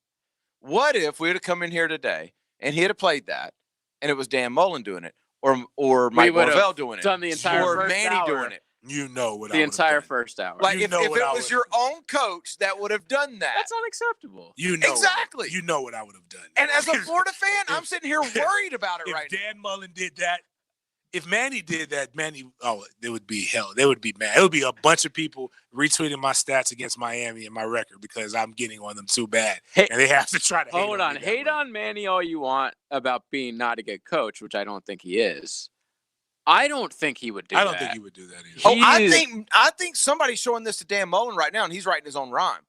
What if we would have come in here today and he had played that, and it was Dan Mullen doing it, or Mike Norvell doing it, done the entire or first Manny hour. doing it? You know what The entire first hour. Like if it was your own coach that would have done that. That's unacceptable. You know exactly. You know what I would have done. And as a Florida fan, I'm sitting here worried about it if right now. Dan Mullen did that, if Manny did that, it would be hell. They would be mad. It would be a bunch of people retweeting my stats against Miami and my record because I'm getting on them too bad. And they have to try to Hold on. Hate on Manny all you want about being not a good coach, which I don't think he is. I don't think he would do that. I don't think he would do that either. I think somebody's showing this to Dan Mullen right now, and he's writing his own rhyme.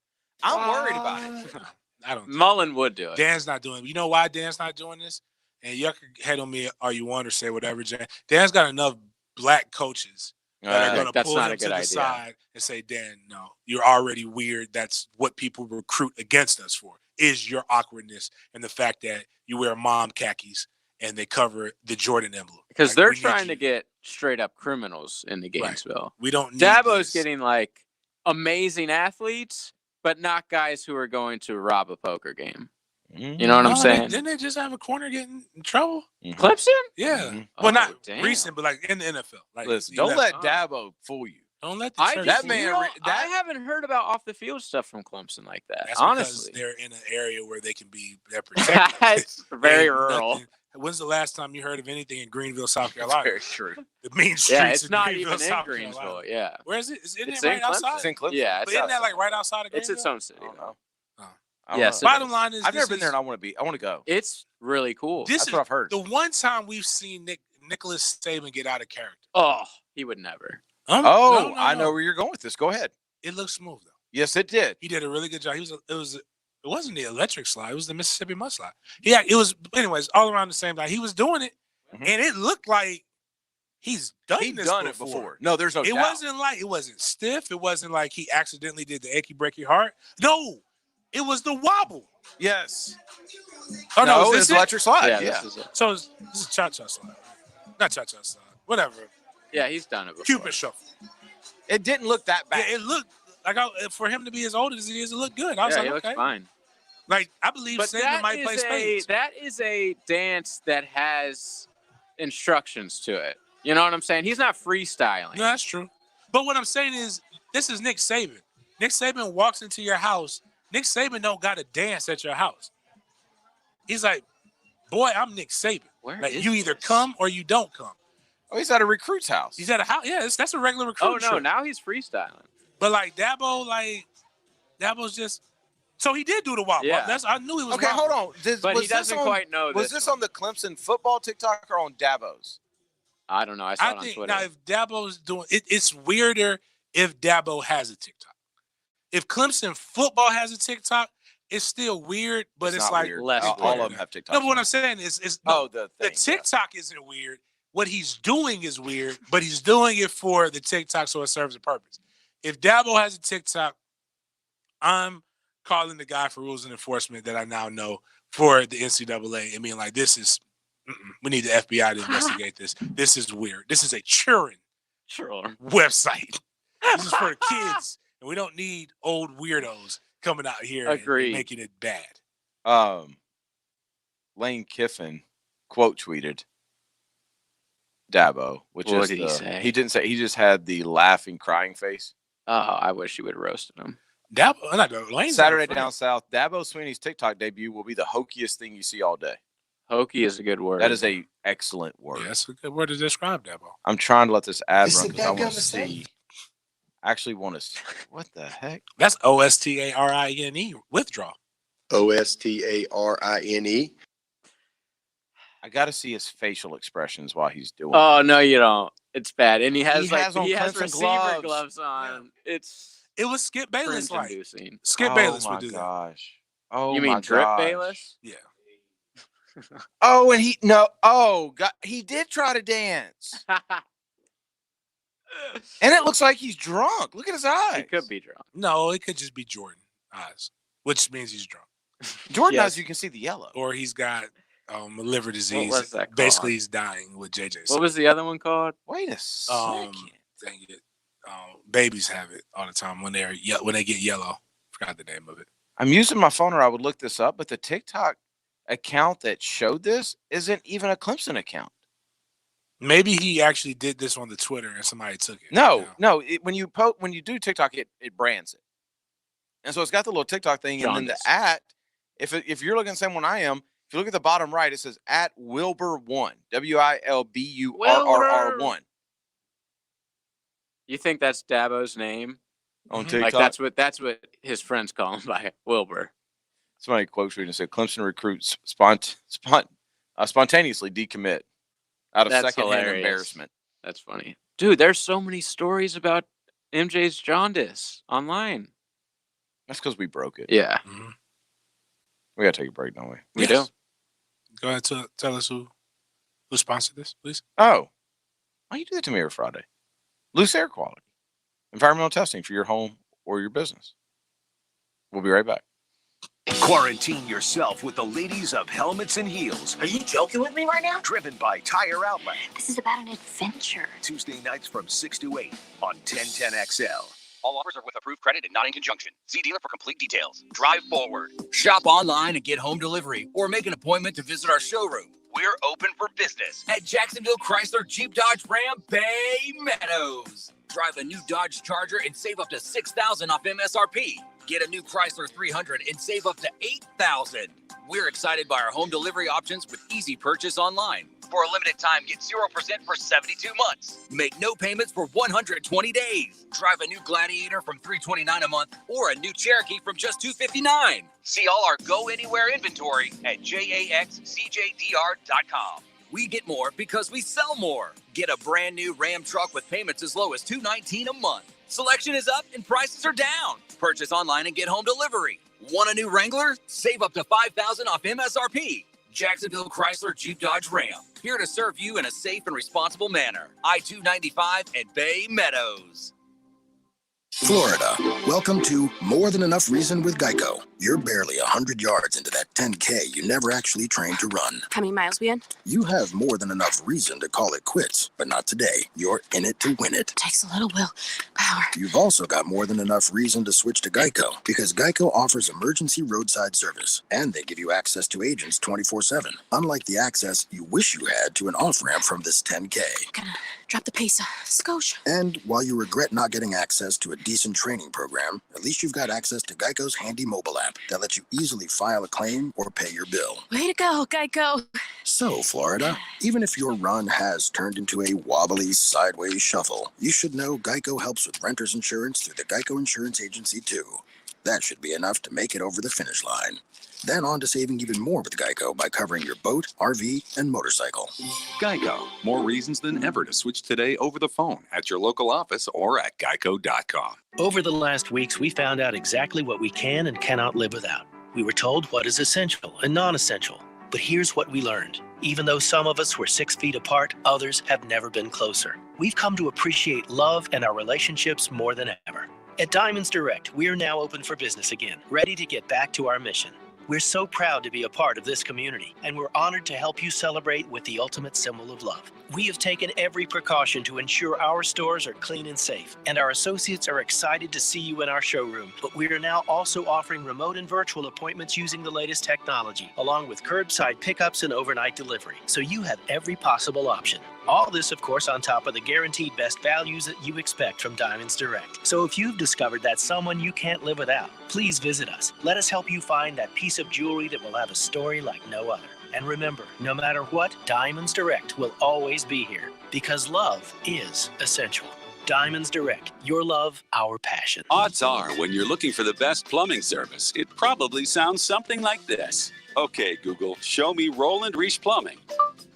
I'm worried about it. I don't. Mullen would do it. Dan's not doing it. You know why Dan's not doing this? And you can head on me all you want or say whatever. Dan's got enough black coaches that are going to pull him to the side and say, Dan, no, you're already weird. That's what people recruit against us for, is your awkwardness and the fact that you wear mom khakis and they cover the Jordan emblem. Because they're trying to get straight up criminals in the Gainesville. Right. We don't need Dabo's getting like amazing athletes, but not guys who are going to rob a poker game. You know what I'm saying? Didn't they just have a corner getting in trouble? Clemson? Yeah. Well, not recent, but like in the NFL. Like, listen, don't let Dabo fool you. Don't let that man. I haven't heard about off the field stuff from Clemson like that. That's honestly, because they're in an area where they can be protected. It's very rural. Nothing. When's the last time you heard of anything in Greenville, South Carolina? Very true. The mean streets. Yeah, it's in not Greenville, even in South Greenville. Carolina. Yeah. Where is it? Isn't It's it right in Clemson. outside? It's in Clemson. Yeah, But isn't that like right outside of Greenville? It's its own city. I don't know. Yes. Bottom line is, I've never been there, and I want to go. It's really cool. That's what I've heard. The one time we've seen Nicholas Saban get out of character. Oh, he would never. No. I know where you're going with this. Go ahead. It looks smooth though. Yes, it did. He did a really good job. It wasn't the electric slide. It was the Mississippi mudslide. Yeah, it was. Anyways, all around the same time. He was doing it, and it looked like he's done it before. No, there's no doubt. It wasn't stiff. It wasn't like he accidentally did the achy breaky heart. No, it was the wobble. Yes. Oh no, it's electric slide. Yeah. This is a cha-cha slide. Not cha-cha slide. Whatever. Yeah, he's done it before. Cupid shuffle. It didn't look that bad. Yeah, it looked like for him to be as old as he is, it looked good. I was Yeah, like, he okay. looks fine. Like, I believe Saban might play spades. That is a dance that has instructions to it. You know what I'm saying? He's not freestyling. No, that's true. But what I'm saying is, this is Nick Saban. Nick Saban walks into your house. Nick Saban don't got to dance at your house. He's like, boy, I'm Nick Saban. Like, you either come or you don't come. Oh, he's at a recruit's house. He's at a house. Yeah, that's a regular recruit. Oh, no, now he's freestyling. But, like, Dabo's just... So he did do the wobble. Yeah. I knew he was Okay, hold on. But he doesn't quite know Was this on the Clemson football TikTok or on Dabo's? I don't know. I saw it on think Twitter. now if Dabo's doing it, it's weirder if Dabo has a TikTok. If Clemson football has a TikTok, it's still weird, but it's like weird. less all weird. of them have TikTok. No, but what I'm saying is the TikTok isn't weird. What he's doing is weird, but he's doing it for the TikTok so it serves a purpose. If Dabo has a TikTok, I'm calling the guy for rules and enforcement that I now know for the NCAA and being like, this is, we need the FBI to investigate this. This is weird. This is a children website. This is for the kids, and we don't need old weirdos coming out here and making it bad. Lane Kiffin quote tweeted Dabo, which What is did he say? He didn't say. He just had the laughing, crying face. Oh, I wish you would have roasted him. Dabo, Saturday down south, Dabo Sweeney's TikTok debut will be the hokiest thing you see all day. Hokey is a good word. That is a excellent word. Yeah, that's a good word to describe Dabo. I'm trying to let this ad It's run a because I want dadgum to see. mistake. I actually want to see. What the heck? That's OSTARINE, withdraw. OSTARINE. I got to see his facial expressions while he's doing Oh it. no, you don't. It's bad, and he has He has on Clemson receiver gloves. on. It was Skip Bayless like. Cringe-inducing. Skip Oh Bayless my would do that. gosh. Oh You my mean Drip gosh. Bayless? Yeah. Oh, and he did try to dance. And it looks like he's drunk. Look at his eyes. He could be drunk. No, it could just be Jordan eyes, which means he's drunk. Jordan Yes. eyes, you can see the yellow. Or he's got liver disease. was that Basically, called? he's dying with JJ. What was the other one called? Wait a second. Dang it. Babies have it all the time when they get yellow. Forgot the name of it. I'm using my phone, or I would look this up, but the TikTok account that showed this isn't even a Clemson account. Maybe he actually did this on the Twitter and somebody took it. No. When you do TikTok, it brands it, and so it's got the little TikTok thing, and then the @ If you're looking at the same one I am, if you look at the bottom right, it says @Wilbur1, WILBURRR1. You think that's Dabo's name on TikTok? Like that's what his friends call him by Wilbur. Somebody quotes reading and said Clemson recruits spontaneously decommit out of secondhand embarrassment. That's funny, dude. There's so many stories about MJ's jaundice online. That's because we broke it. Yeah. Mm-hmm. We gotta take a break, don't we? We do. Go ahead, tell us who sponsored this, please. Oh, why you do that to me every Friday? Loose air quality, environmental testing for your home or your business. We'll be right back. Quarantine yourself with the ladies of Helmets and Heels. Are you joking with me right now? Driven by Tire Outlet. This is about an adventure. Tuesday nights from 6 to 8 on 1010XL. All offers are with approved credit and not in conjunction. See dealer for complete details. Drive forward. Shop online and get home delivery, or make an appointment to visit our showroom We're open for business. at Jacksonville Chrysler Jeep Dodge Ram Bay Meadows. Drive a new Dodge Charger and save up to $6,000 off MSRP. Get a new Chrysler 300 and save up to $8,000. We're excited by our home delivery options with easy purchase online. For a limited time, get 0% for 72 months. Make no payments for 120 days. Drive a new Gladiator from $329 a month or a new Cherokee from just $259. See all our Go Anywhere inventory at JAXCJDR.com. We get more because we sell more. Get a brand new Ram truck with payments as low as $219 a month. Selection is up and prices are down. Purchase online and get home delivery. Want a new Wrangler? Save up to $5,000 off MSRP. Jacksonville Chrysler Jeep Dodge Ram. Here to serve you in a safe and responsible manner. I-295 and Bay Meadows. Florida, welcome to More Than Enough Reason with Geico. You're barely 100 yards into that 10K you never actually trained to run. How many miles we in? You have more than enough reason to call it quits, but not today. You're in it to win it. Takes a little willpower. You've also got more than enough reason to switch to Geico, because Geico offers emergency roadside service, and they give you access to agents 24/7, unlike the access you wish you had to an off-ramp from this 10K. Gonna drop the pace. Skosh. And while you regret not getting access to a decent training program, at least you've got access to Geico's handy mobile app that lets you easily file a claim or pay your bill. Way to go, Geico. So, Florida, even if your run has turned into a wobbly sideways shuffle, you should know Geico helps with renter's insurance through the Geico Insurance Agency, too. That should be enough to make it over the finish line. Then on to saving even more with Geico by covering your boat, RV, and motorcycle. Geico. More reasons than ever to switch today over the phone at your local office or at geico.com. Over the last weeks, we found out exactly what we can and cannot live without. We were told what is essential and non-essential. But here's what we learned. Even though some of us were 6 feet apart, others have never been closer. We've come to appreciate love and our relationships more than ever. At Diamonds Direct, we're now open for business again, ready to get back to our mission. We're so proud to be a part of this community, and we're honored to help you celebrate with the ultimate symbol of love. We have taken every precaution to ensure our stores are clean and safe, and our associates are excited to see you in our showroom. But we are now also offering remote and virtual appointments using the latest technology, along with curbside pickups and overnight delivery, so you have every possible option. All this, of course, on top of the guaranteed best values that you expect from Diamonds Direct. So if you've discovered that someone you can't live without, please visit us. Let us help you find that piece of jewelry that will have a story like no other. And remember, no matter what, Diamonds Direct will always be here because love is essential. Diamonds Direct, your love, our passion. Odds are, when you're looking for the best plumbing service, it probably sounds something like this. Okay, Google, show me Roland Reach Plumbing.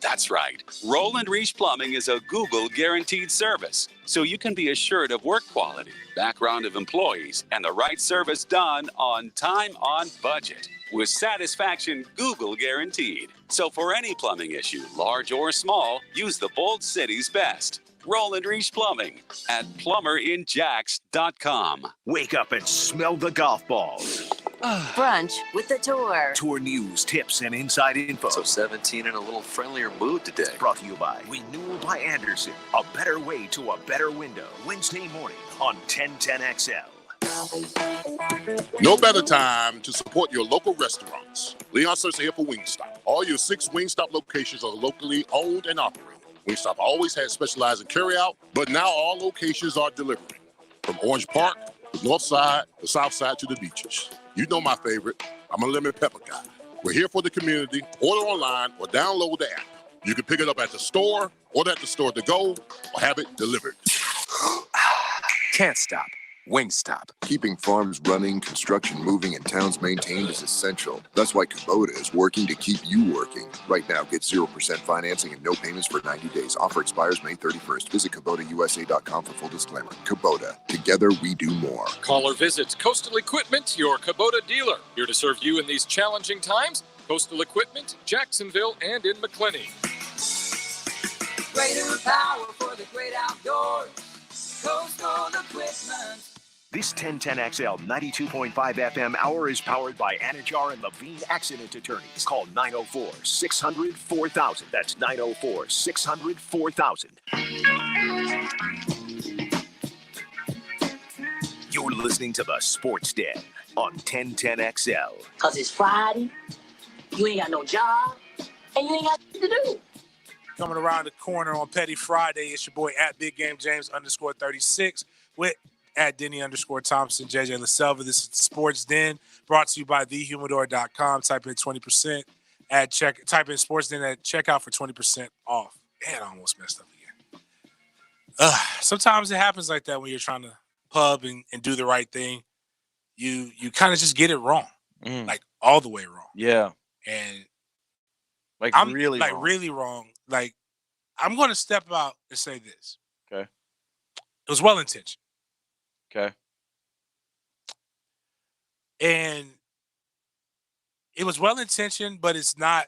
That's right. Roland Reach Plumbing is a Google guaranteed service, so you can be assured of work quality, background of employees, and the right service done on time, on budget. With satisfaction Google guaranteed. So for any plumbing issue, large or small, use the Bold City's best. Roland Reach Plumbing at plumberinjacks.com. Wake up and smell the golf balls. Brunch with the tour. Tour news, tips, and inside info. So 17 in a little friendlier mood today. Brought to you by Renewal by Anderson. A better way to a better window. Wednesday morning on 1010XL. No better time to support your local restaurants. Leon Searcy here for Wingstop. All your 6 Wingstop locations are locally owned and operated. Wingstop always had specialized in carryout, but now all locations are delivering. From Orange Park, the north side, the south side to the beaches. You know my favorite. I'm a lemon pepper guy. We're here for the community. Order online or download the app. You can pick it up at the store, order at the store to go, or have it delivered. Can't stop. Wingstop. Keeping farms running, construction moving, and towns maintained is essential. That's why Kubota is working to keep you working. Right now, get 0% financing and no payments for 90 days. Offer expires May 31st. Visit KubotaUSA.com for full disclaimer. Kubota. Together, we do more. Call or visit Coastal Equipment, your Kubota dealer. Here to serve you in these challenging times. Coastal Equipment, Jacksonville, and in McClenny. Greater power for the great outdoors. Coastal Equipment. This 1010XL 92.5 FM hour is powered by Anajar and Levine Accident Attorneys. Call 904-600-4000. That's 904-600-4000. You're listening to the Sports Den on 1010XL. Because it's Friday, you ain't got no job, and you ain't got nothing to do. Coming around the corner on Petty Friday, it's your boy at Big Game James _36 with at Denny _Thompson, JJ LaSelva. This is the Sports Den, brought to you by thehumidor.com. Type in 20% type in Sports Den at checkout for 20% off. Man, I almost messed up again. Sometimes it happens like that when you're trying to pub and do the right thing. You kind of just get it wrong, like all the way wrong. Yeah, and I'm really wrong. Like, I'm going to step out and say this. Okay. It was well-intentioned. Okay. And it was well-intentioned, but it's not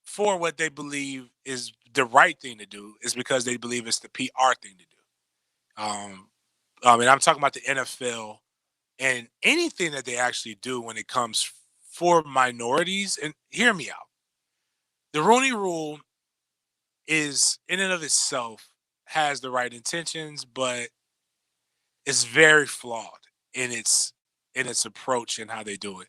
for what they believe is the right thing to do. It's because they believe it's the PR thing to do. And I'm talking about the NFL and anything that they actually do when it comes for minorities. And hear me out. The Rooney Rule is, in and of itself, has the right intentions, but it's very flawed in its approach and how they do it.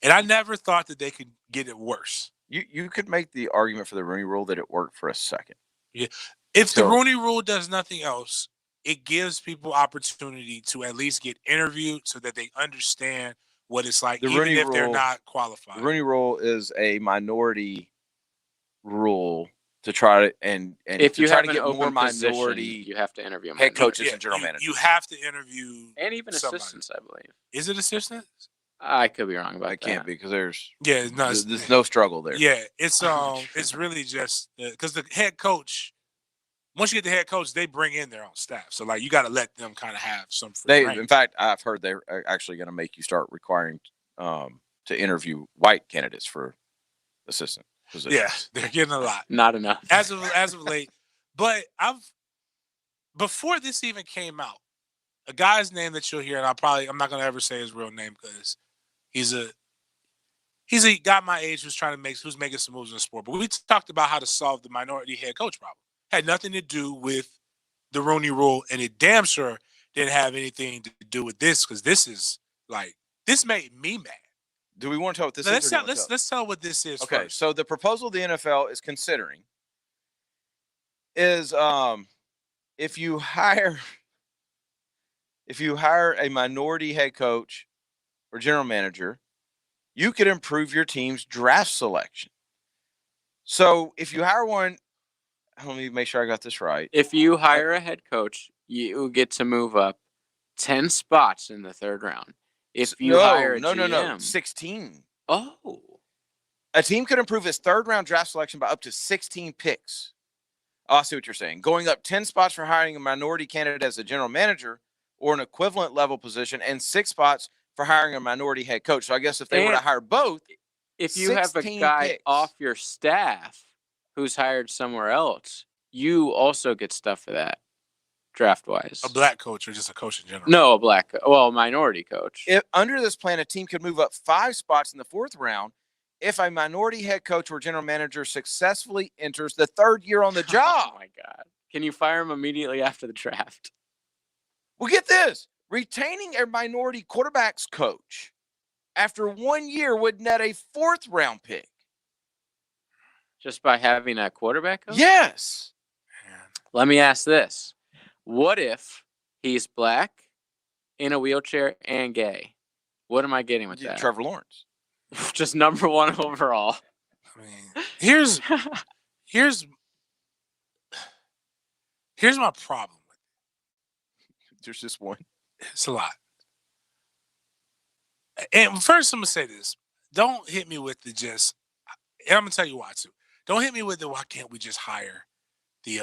And I never thought that they could get it worse. You could make the argument for the Rooney Rule that it worked for a second. Yeah. If the Rooney Rule does nothing else, it gives people opportunity to at least get interviewed so that they understand what it's like, even if they're not qualified. The Rooney Rule is a minority rule to try to and if you try have to an get open more position, minority you have to interview them. head coaches and general managers. You have to interview and even somebody. assistants, I believe. Is it assistants? I could be wrong about that. It can't be because there's there's no struggle there. Yeah, it's really just because the head coach. Once you get the head coach, they bring in their own staff. So like you got to let them kind of have some free reign. In fact, I've heard they're actually going to make you start requiring to interview white candidates for assistant positions. Yeah, they're getting a lot. Not enough as of late. But before this even came out, a guy's name that you'll hear, and I'm not going to ever say his real name because he's a guy my age who's making some moves in the sport. But we talked about how to solve the minority head coach problem. Had nothing to do with the Rooney Rule, and it damn sure didn't have anything to do with this because this made me mad. Do we want to talk what this is? Let's tell what this is. Okay, first. So the proposal the NFL is considering is if you hire a minority head coach or general manager, you could improve your team's draft selection. So if you hire one, let me make sure I got this right. If you hire a head coach, you get to move up 10 spots in the third round. If you hire a GM, 16. Oh. A team could improve its third-round draft selection by up to 16 picks. Oh, I see what you're saying. Going up 10 spots for hiring a minority candidate as a general manager or an equivalent level position, and 6 spots for hiring a minority head coach. So I guess if they were to hire both, if you have a guy picks off your staff who's hired somewhere else, you also get stuff for that, draft-wise. A black coach or just a coach in general? No, a minority coach. If under this plan, a team could move up 5 spots in the 4th round if a minority head coach or general manager successfully enters the 3rd year on the job. Oh, my God. Can you fire him immediately after the draft? Well, get this. Retaining a minority quarterbacks coach after 1 year would net a 4th round pick. Just by having a quarterback coach? Yes. Let me ask this. What if he's black, in a wheelchair, and gay? What am I getting with that? Trevor Lawrence. Just number 1 overall. I mean, here's my problem. There's just one. It's a lot. And first, I'm gonna say this: don't hit me with the just. And I'm gonna tell you why too. Don't hit me with the why can't we just hire the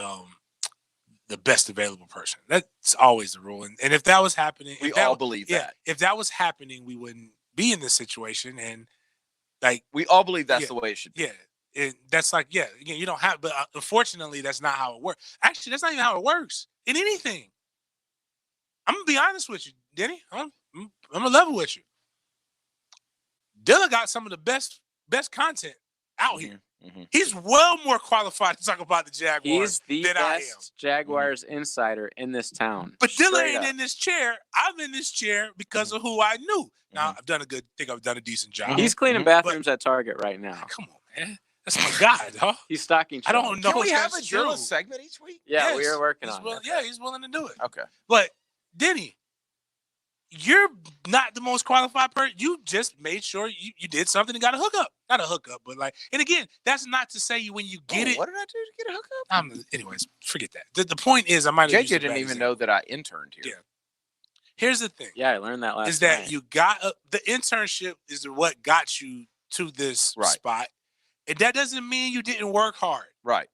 best available person? That's always the rule. And if that was happening, we all believe that. If that was happening, we wouldn't be in this situation. And like we all believe that's the way it should be. Yeah, that's like again, you don't have. But unfortunately, that's not how it works. Actually, that's not even how it works in anything. I'm gonna be honest with you, Denny. I'm gonna level with you. Dilla got some of the best content out here. Mm-hmm. He's well more qualified to talk about the Jaguars than I am. He's the best Jaguars insider in this town. But Dilla ain't in this chair. I'm in this chair because of who I knew. Now I've done a decent job. He's cleaning bathrooms at Target right now. Come on, man. That's my guy, dog. He's stocking. I don't know. Can we if have a that's true. Dilla segment each week? Yeah, Yes, we are working on it. Yeah, he's willing to do it. Okay. But Denny, you're not the most qualified person. You just made sure you did something and got a hookup. Not a hookup, but like, and again, that's not to say when you get it. What did I do to get a hookup? Anyways, forget that. The point is, I might have JJ didn't even know that I interned here. Yeah. Here's the thing. Yeah, I learned that last Is that night. you got the internship is what got you to this spot. And that doesn't mean you didn't work hard. Right.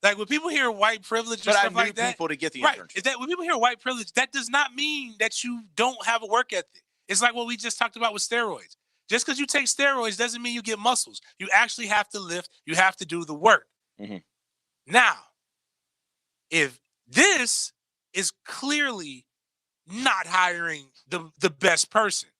Like when people hear white privilege and But stuff I knew like that. people to get the right. internship. Is that when people hear white privilege, that does not mean that you don't have a work ethic. It's like what we just talked about with steroids. Just because you take steroids doesn't mean you get muscles. You actually have to lift. You have to do the work. Mm-hmm. Now, if this is clearly not hiring the best person,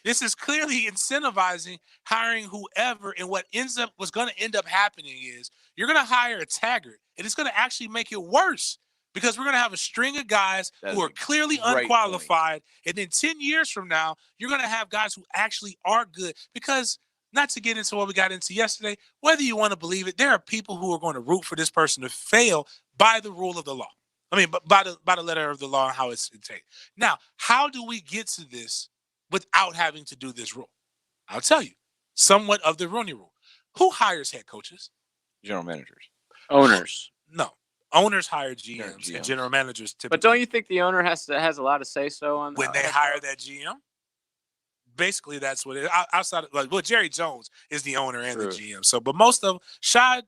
this is clearly incentivizing hiring whoever, and what's going to end up happening is you're going to hire a taggart, and it's going to actually make it worse because we're going to have a string of guys who are clearly unqualified, and then 10 years from now, you're going to have guys who actually are good because, not to get into what we got into yesterday, whether you want to believe it, there are people who are going to root for this person to fail by the rule of the law. I mean, by the letter of the law and how it's taken. Now, how do we get to this without having to do this rule? I'll tell you, somewhat of the Rooney rule. Who hires head coaches? General managers. Owners. No. Owners hire GMs and general managers typically. But don't you think the owner has a lot of say-so on when they hire that GM? Basically, that's what it is. Outside of, Jerry Jones is the owner and the GM. So, but most of Shad,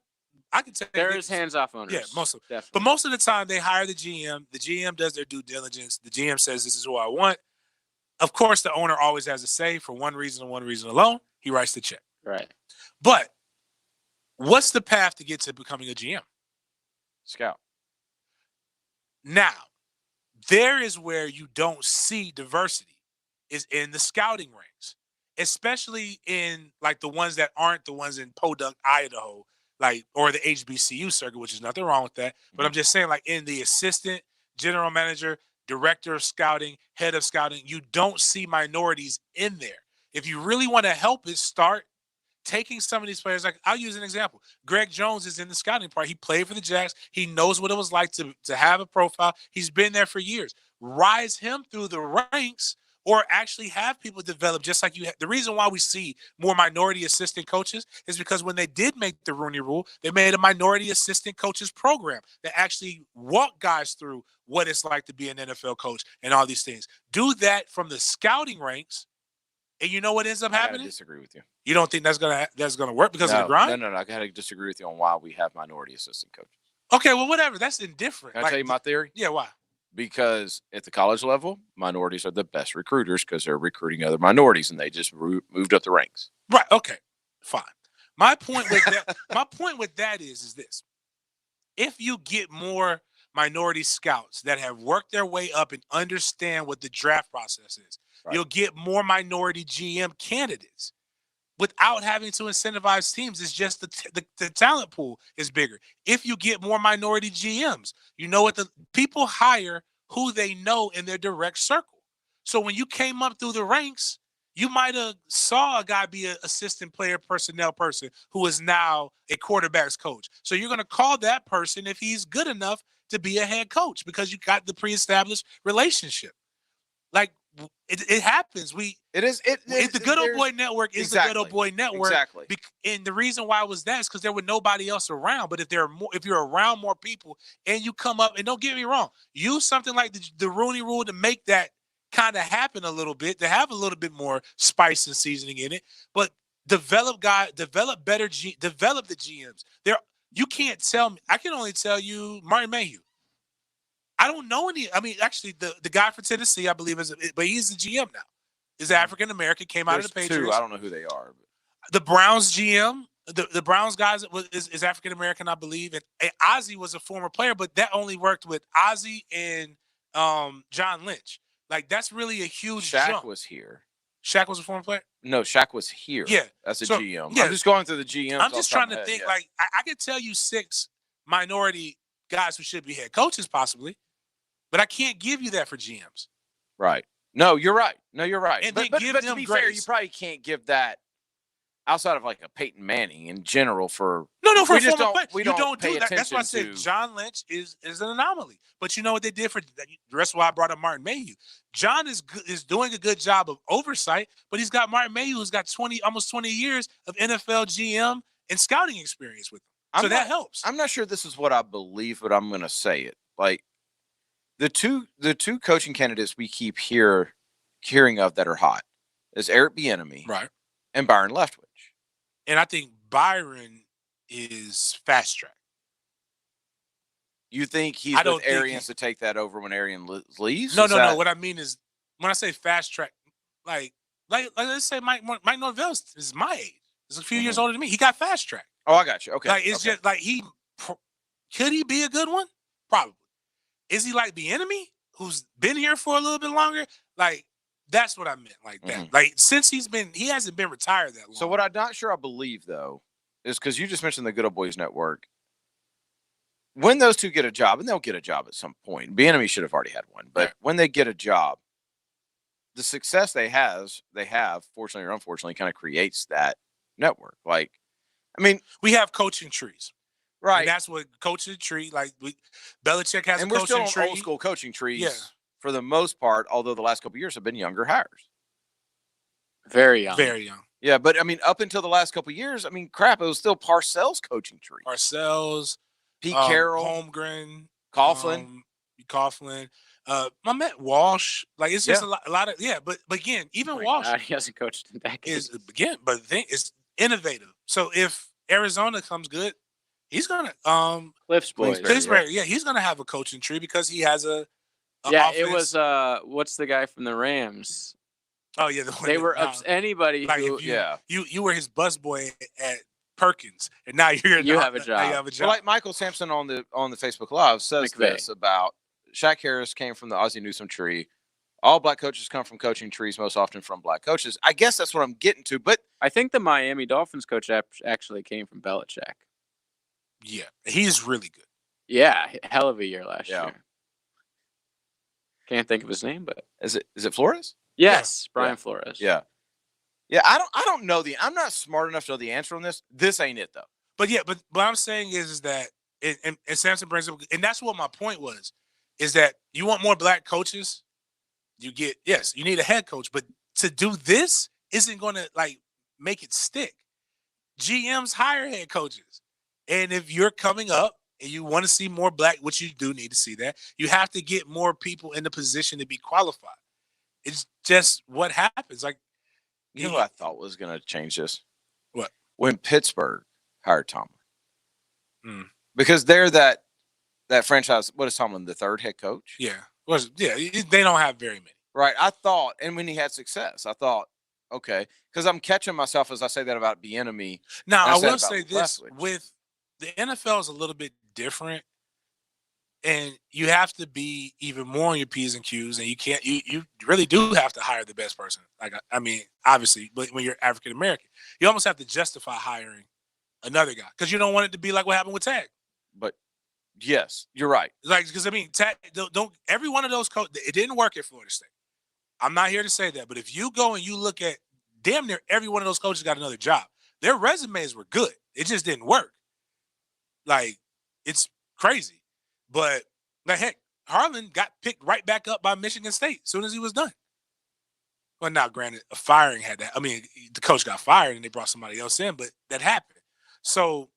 I can tell there is hands-off owners. Yeah, most of definitely. But most of the time, they hire the GM. The GM does their due diligence. The GM says, "This is who I want." Of course, the owner always has a say for one reason and one reason alone. He writes the check. Right. But what's the path to get to becoming a GM? Scout. Now, there is where you don't see diversity, is in the scouting ranks, especially in like the ones that aren't the ones in Podunk, Idaho, like, or the HBCU circuit, which is nothing wrong with that. But I'm just saying, like, in the assistant, general manager, director of scouting, head of scouting, you don't see minorities in there. If you really want to help it, start taking some of these players. Like, I'll use an example. Greg Jones is in the scouting part. He played for the Jacks. He knows what it was like to have a profile. He's been there for years. Rise him through the ranks or actually have people develop just like you. The reason why we see more minority assistant coaches is because when they did make the Rooney Rule, they made a minority assistant coaches program that actually walked guys through what it's like to be an NFL coach and all these things. Do that from the scouting ranks, and you know what ends up happening? I disagree with you. You don't think that's gonna work because of the grind? No. I gotta disagree with you on why we have minority assistant coaches. Okay, well, whatever. That's indifferent. Can I tell you my theory? Yeah, why? Because at the college level, minorities are the best recruiters because they're recruiting other minorities, and they just moved up the ranks. Right. Okay. Fine. My point with that is this: if you get more minority scouts that have worked their way up and understand what the draft process is, you'll get more minority GM candidates without having to incentivize teams. It's just the talent pool is bigger. If you get more minority GMs, you know what the people hire who they know in their direct circle. So when you came up through the ranks, you might have saw a guy be an assistant player personnel person who is now a quarterback's coach. So you're going to call that person if he's good enough to be a head coach because you got the pre-established relationship. Like, it happens. The Good Old Boy Network is the Good Old Boy Network. Exactly. And the reason why it was that is because there was nobody else around. But if you're around more people and you come up, and don't get me wrong, use something like the Rooney Rule to make that kind of happen a little bit, to have a little bit more spice and seasoning in it. But develop the GMs. You can't tell me. I can only tell you Martin Mayhew. I don't know any. I mean, actually, the guy for Tennessee, I believe, but he's the GM now. Is African American, came out of the Patriots. Two. I don't know who they are. The Browns GM, the Browns guys is African American, I believe, and Ozzie was a former player, but that only worked with Ozzie and John Lynch. Like, that's really a huge Shaq jump. was here. Shaq was a former player? No, Shaq was here. Yeah. As a So, GM. yeah. I'm just going through the GMs. I'm just trying to think. Like, I could tell you 6 minority guys who should be head coaches, possibly. But I can't give you that for GMs. Right. No, you're right. And but give to them be fair, grace. you probably can't give that outside of like a Peyton Manning in general for No, for we a just former don't player. we You don't pay do that. That's why I attention said to John Lynch is an anomaly. But you know what they did for the rest of why I brought up Martin Mayhew. John is doing a good job of oversight, but he's got Martin Mayhew who's got almost 20 years of NFL GM and scouting experience with him. So that helps. I'm not sure this is what I believe, but I'm going to say it. Like the two coaching candidates we keep hearing of that are hot is Eric Bieniemy, right, and Byron Leftwich. And I think Byron is fast track. You think he's with Arians to take that over when Arian leaves? No. What I mean is, when I say fast track, like let's say Mike Norvell is my age. He's a few years older than me. He got fast track. Oh, I got you. Okay. Like, it's just like could he be a good one? Probably. Is he like the enemy who's been here for a little bit longer? Like, that's what I meant. Like that. Mm-hmm. Like, since he hasn't been retired that long. So what I'm not sure I believe though is because you just mentioned the Good Old Boys Network. When those two get a job, and they'll get a job at some point, Bieniemy should have already had one. But when they get a job, the success they have, fortunately or unfortunately, kind of creates that network. Like, I mean, we have coaching trees, right? And that's what coaching tree. Like, Belichick has and a we're coaching still on tree. old school coaching trees, Yeah. for the most part. Although the last couple of years have been younger hires, very young, very young. Yeah, but I mean, up until the last couple of years, I mean, crap, it was still Parcells' coaching tree. Parcells. Pete Carroll, Holmgren, Coughlin, my man Walsh. Like, it's just a lot of But again, even Walsh, he hasn't coached in decades. But the thing is innovative. So if Arizona comes good, he's gonna Cliff's boys. Pittsburgh, he's gonna have a coaching tree because he has a it offense. was what's the guy from the Rams? Oh yeah, they were anybody like who you were his busboy at Perkins, and now you have a job. Now you have a job. Well, like Michael Sampson on the Facebook Live says this about Shaq Harris came from the Ozzie Newsome tree. All black coaches come from coaching trees, most often from black coaches. I guess that's what I'm getting to. But I think the Miami Dolphins coach actually came from Belichick. Yeah, he's really good. Yeah, hell of a year last year. Can't think of his name, but is it Flores? Yes, Brian Flores. Yeah. Yeah, I don't know I'm not smart enough to know the answer on this. This ain't it though. But what I'm saying is that and Samson brings up, and that's what my point was, is that you want more black coaches, you need a head coach, but to do this isn't going to like make it stick. GMs hire head coaches. And if you're coming up and you want to see more black, which you do need to see that, you have to get more people in the position to be qualified. It's just what happens. Like, you know what I thought was going to change this? What? When Pittsburgh hired Tomlin. Because they're that franchise. What is Tomlin, the third head coach? Yeah. They don't have very many. Right. I thought, and when he had success, I thought, okay, because I'm catching myself as I say that about Bieniemy. Now, I will say this, with the NFL is a little bit different, and you have to be even more on your P's and Q's, and you really do have to hire the best person. Like, I mean, obviously, but when you're African American, you almost have to justify hiring another guy because you don't want it to be like what happened with Tag. But yes, you're right. Like, because I mean, Tag, don't every one of those coaches, it didn't work at Florida State. I'm not here to say that, but if you go and you look at damn near every one of those coaches got another job, their resumes were good. It just didn't work. Like, it's crazy. But, like, heck, Harlan got picked right back up by Michigan State as soon as he was done. Well, now, granted, a firing had that. I mean, the coach got fired and they brought somebody else in, but that happened. So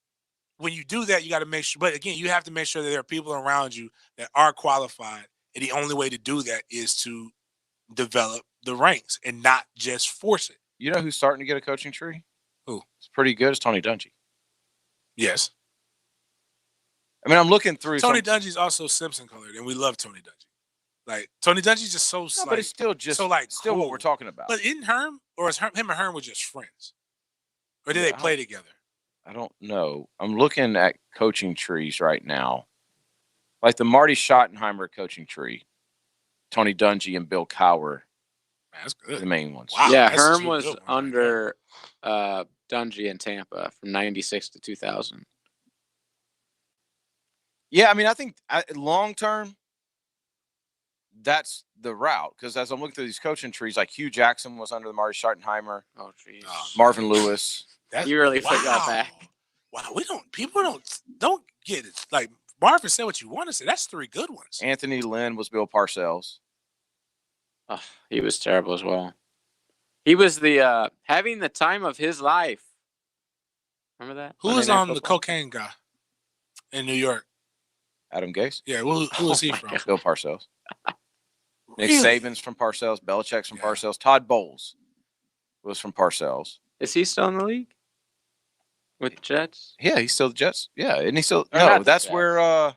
when you do that, you got to make sure. But, again, you have to make sure that there are people around you that are qualified. And the only way to do that is to develop the ranks and not just force it. You know who's starting to get a coaching tree? Who? It's pretty good. It's Tony Dungy. Yes. I mean, I'm looking through. Tony Dungy's also Simpson colored, and we love Tony Dungy. Like, Tony Dungy's just so no, but it's still just so like still cool. What we're talking about. But isn't Herm, or is him and Herm were just friends? Or did they play together? I don't know. I'm looking at coaching trees right now. Like the Marty Schottenheimer coaching tree. Tony Dungy and Bill Cowher. That's good. The main ones. Wow, yeah, Herm was under Dungy in Tampa from 96 to 2000. Yeah, I mean, I think long term, that's the route. Because as I'm looking through these coaching trees, like Hugh Jackson was under the Marty Schottenheimer. Oh, jeez. Marvin Lewis. You really put that back. Wow, people don't get it. Like, Marvin said what you want to say. That's three good ones. Anthony Lynn was Bill Parcells. Oh, he was terrible as well. He was the having the time of his life. Remember that? Who was the cocaine guy in New York? Adam Gase. Yeah, who was he from? Bill Parcells. Nick Saban's from Parcells. Belichick's from Parcells. Todd Bowles was from Parcells. Is he still in the league with the Jets? Yeah, he's still the Jets. Yeah, and he's still that's where our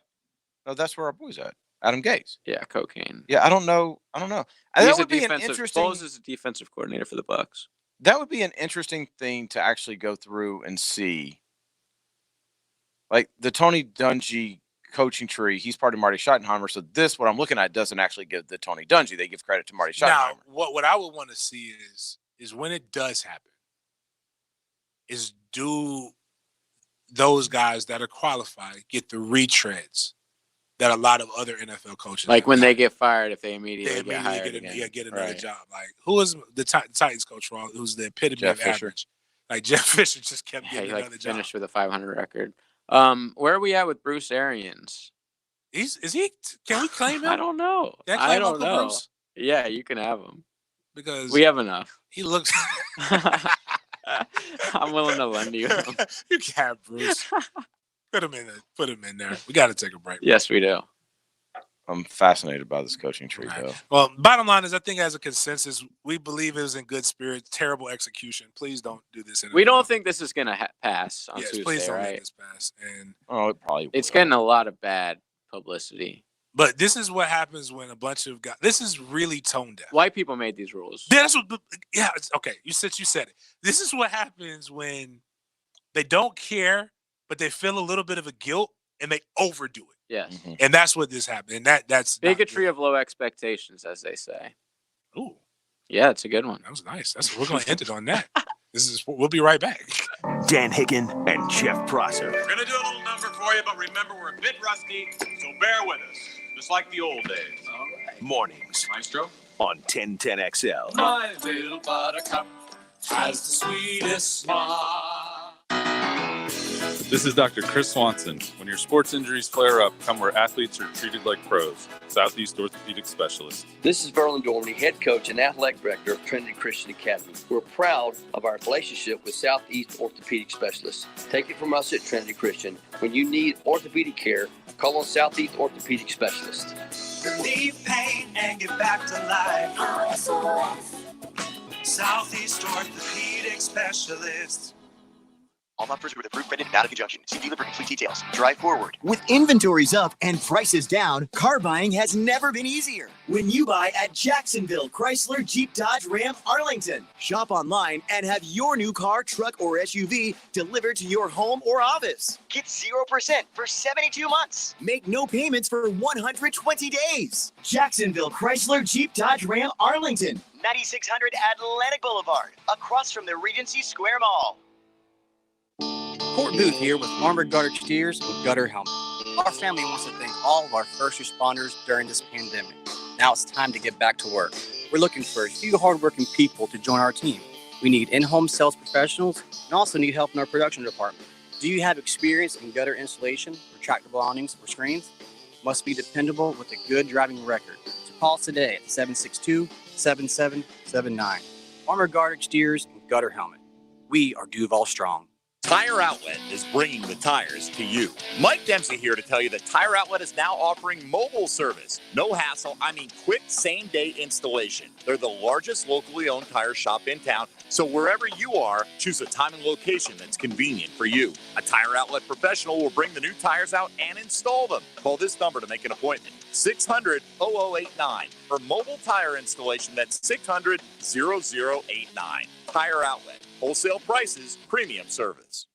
boy's at. Adam Gase. Yeah, cocaine. Yeah, I don't know. That would be an interesting. Bowles is a defensive coordinator for the Bucs. That would be an interesting thing to actually go through and see. Like the Tony Dungy coaching tree, he's part of Marty Schottenheimer. So this, what I'm looking at, doesn't actually give the Tony Dungy. They give credit to Marty Schottenheimer. Now, what I would want to see is when it does happen, is do those guys that are qualified get the retreads that a lot of other NFL coaches like when they get fired, if they immediately get hired get another job. Like, who was the Titans coach who's the epitome of average? Like, Jeff Fisher just kept getting another job. Finished with a 500 record. Where are we at with Bruce Arians? Is he? Can we claim him? I don't know. I don't know. Bruce? Yeah, you can have him because we have enough. He looks. I'm willing to lend you him. You can't, Bruce. Put him in there. We got to take a break. Yes, we do. I'm fascinated by this coaching tree, though. Well, bottom line is, I think as a consensus, we believe it was in good spirit. Terrible execution. Please don't do this. We don't think this is going to pass on Tuesday, please don't right? let this pass. And it probably will. It's getting a lot of bad publicity. But this is what happens when a bunch of guys. This is really tone deaf. White people made these rules. That's what. Yeah. Okay. You said it. This is what happens when they don't care, but they feel a little bit of a guilt and they overdo it. Yes. Mm-hmm. And that's what this happened. And that's bigotry of low expectations, as they say. Ooh. Yeah, it's a good one. That was nice. We're going to end it on that. We'll be right back. Dan Hicken and Jeff Prosser. We're going to do a little number for you, but remember, we're a bit rusty, so bear with us. Just like the old days. All right. Mornings. Maestro. On 1010XL. My little buttercup has the sweetest smile. This is Dr. Chris Swanson. When your sports injuries flare up, come where athletes are treated like pros. Southeast Orthopedic Specialist. This is Verlin Dorney, head coach and athletic director of Trinity Christian Academy. We're proud of our relationship with Southeast Orthopedic Specialists. Take it from us at Trinity Christian. When you need orthopedic care, call on Southeast Orthopedic Specialists. Relieve pain and get back to life. Southeast Orthopedic Specialists. All offers with approved credit and out of conjunction. See dealer for complete details. Drive forward. With inventories up and prices down, car buying has never been easier. When you buy at Jacksonville, Chrysler, Jeep, Dodge, Ram, Arlington. Shop online and have your new car, truck, or SUV delivered to your home or office. Get 0% for 72 months. Make no payments for 120 days. Jacksonville, Chrysler, Jeep, Dodge, Ram, Arlington. 9600 Atlantic Boulevard, across from the Regency Square Mall. Court Booth here with Armored Gutter Steers with Gutter Helmet. Our family wants to thank all of our first responders during this pandemic. Now it's time to get back to work. We're looking for a few hardworking people to join our team. We need in-home sales professionals and also need help in our production department. Do you have experience in gutter installation, retractable awnings, or screens? Must be dependable with a good driving record. So call us today at 762-7779. Armored Gutter Steers and Gutter Helmet. We are Duval Strong. Tire Outlet is bringing the tires to you. Mike Dempsey here to tell you that Tire Outlet is now offering mobile service. No hassle, quick same-day installation. They're the largest locally owned tire shop in town, so wherever you are, choose a time and location that's convenient for you. A Tire Outlet professional will bring the new tires out and install them. Call this number to make an appointment, 600-0089. For mobile tire installation, that's 600-0089. Tire Outlet. Wholesale prices, premium service.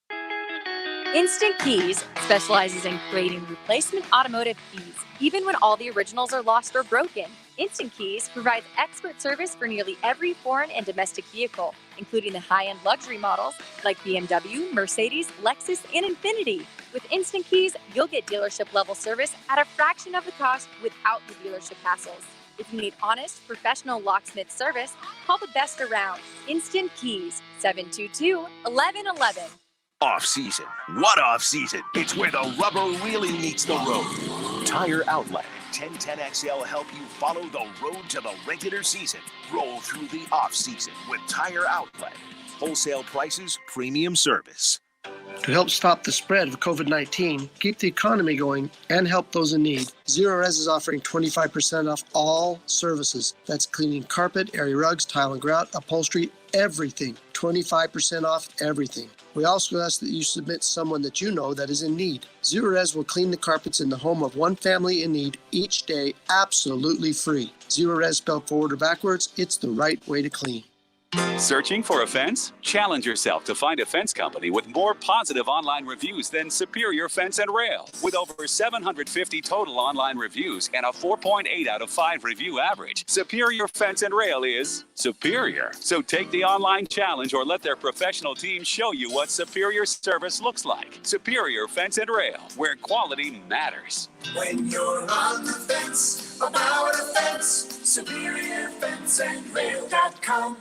Instant Keys specializes in creating replacement automotive keys, even when all the originals are lost or broken. Instant Keys provides expert service for nearly every foreign and domestic vehicle, including the high-end luxury models like BMW, Mercedes, Lexus, and Infiniti. With Instant Keys, you'll get dealership-level service at a fraction of the cost without the dealership hassles. If you need honest, professional locksmith service, call the best around. Instant Keys, 722-1111. Off-season. What off-season? It's where the rubber really meets the road. Tire Outlet. 1010XL help you follow the road to the regular season. Roll through the off-season with Tire Outlet. Wholesale prices, premium service. To help stop the spread of COVID-19, keep the economy going, and help those in need, Zero Res is offering 25% off all services. That's cleaning carpet, area rugs, tile and grout, upholstery, everything. 25% off everything. We also ask that you submit someone that you know that is in need. Zero Res will clean the carpets in the home of one family in need each day, absolutely free. Zero Res spelled forward or backwards, it's the right way to clean. Searching for a fence? Challenge yourself to find a fence company with more positive online reviews than Superior Fence and Rail. With over 750 total online reviews and a 4.8 out of 5 review average, Superior Fence and Rail is superior. So take the online challenge or let their professional team show you what superior service looks like. Superior Fence and Rail, where quality matters. When you're on the fence about a fence, SuperiorFenceandRail.com.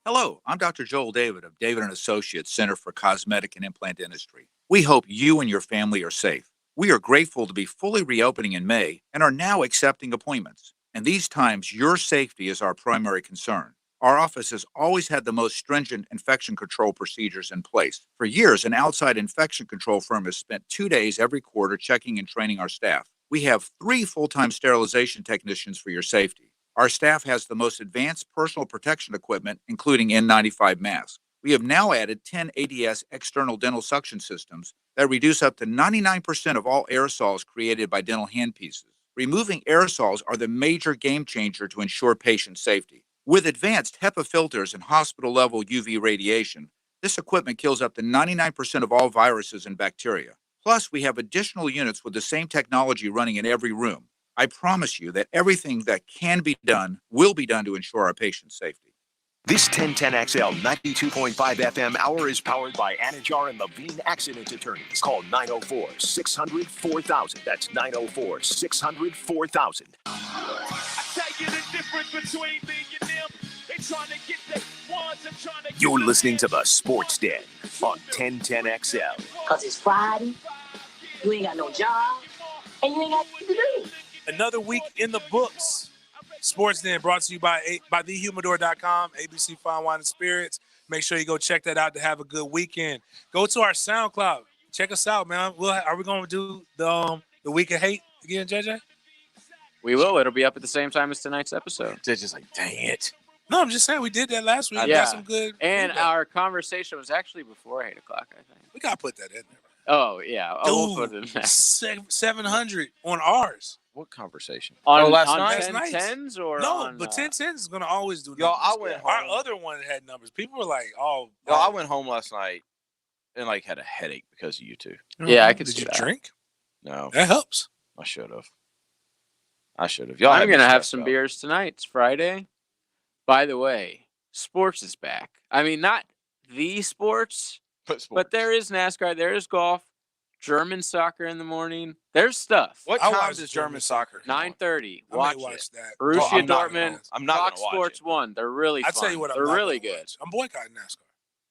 Hello, I'm Dr. Joel David of David & Associates Center for Cosmetic and Implant Dentistry. We hope you and your family are safe. We are grateful to be fully reopening in May and are now accepting appointments. In these times, your safety is our primary concern. Our office has always had the most stringent infection control procedures in place. For years, an outside infection control firm has spent 2 days every quarter checking and training our staff. We have 3 full-time sterilization technicians for your safety. Our staff has the most advanced personal protection equipment, including N95 masks. We have now added 10 ADS external dental suction systems that reduce up to 99% of all aerosols created by dental handpieces. Removing aerosols are the major game changer to ensure patient safety. With advanced HEPA filters and hospital-level UV radiation, this equipment kills up to 99% of all viruses and bacteria. Plus, we have additional units with the same technology running in every room. I promise you that everything that can be done will be done to ensure our patients' safety. This 1010XL 92.5 FM hour is powered by Anajar and Levine Accident Attorneys. Call 904-600-4000. That's 904-600-4000. You're listening to the Sports Den on 1010XL. Because it's Friday, you ain't got no job, and you ain't got nothing to do. Another week in the books. Sports Den brought to you by thehumidor.com, ABC Fine Wine and Spirits. Make sure you go check that out to have a good weekend. Go to our SoundCloud. Check us out, man. Are we going to do the Week of Hate again, JJ? We will. It'll be up at the same time as tonight's episode. They're just like, dang it. No, I'm just saying we did that last week. We got some good. And feedback. our conversation was actually before 8 o'clock, I think. We got to put that in there. Oh, yeah. We'll Dude, put it in there. 700 on ours. What conversation? On last on night? 1010s or No, on, but 1010s is going to always do Yo, numbers. I went Our home. other one had numbers. People were like, oh. Yo, I went home last night and like had a headache because of you two. Yeah, I could Did see you that. drink? No, That helps. I should have. Y'all I'm had me going to have stressed some out. beers tonight. It's Friday. By the way, sports is back. I mean, not the sports, but there is NASCAR. There is golf. German soccer in the morning. There's stuff. What I time watched does German soccer? 9:30. I may Watch watch it. that. Borussia I'm not Dortmund. gonna- I'm not Fox gonna watch Sports 1. They're really I fun. tell you what, I'm They're not really gonna good. watch. I'm boycotting NASCAR.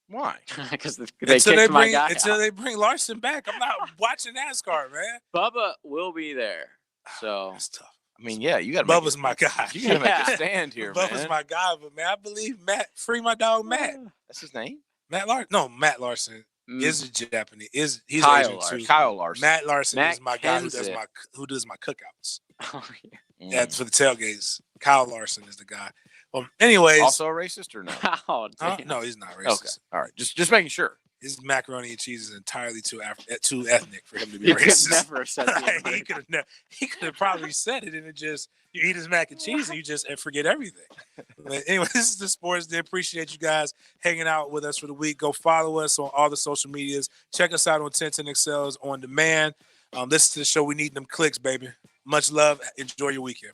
Why? Because they Until kicked my bring guy until out. they bring Larson back. I'm not watching NASCAR, man. Bubba will be there. So That's tough. I mean, yeah, you got to. Bubba's my guy. You got to make Yeah. a stand here, Bubba's man. my guy, but man, I believe Matt. Free my dog, Matt. That's his name. Matt Larson. No, Matt Larson Mm. is a Japanese. He's Kyle Asian Larson. too. Kyle Larson. Matt Larson Matt is my guy Kenseth. who does my cookouts. Oh, yeah. Yeah, for the tailgates. Kyle Larson is the guy. Anyways, Also a racist or no? Oh, huh? damn. No, he's not Okay. racist. All right. Just making sure. His macaroni and cheese is entirely too ethnic for him to be You could racist. never have said the he could have he could have probably said it, and it just you eat his mac and cheese and you just forget everything. But anyway, this is the Sports Den. Appreciate you guys hanging out with us for the week. Go follow us on all the social medias. Check us out on 1010 XL's on demand. Listen to the show. We need them clicks, baby. Much love. Enjoy your weekend.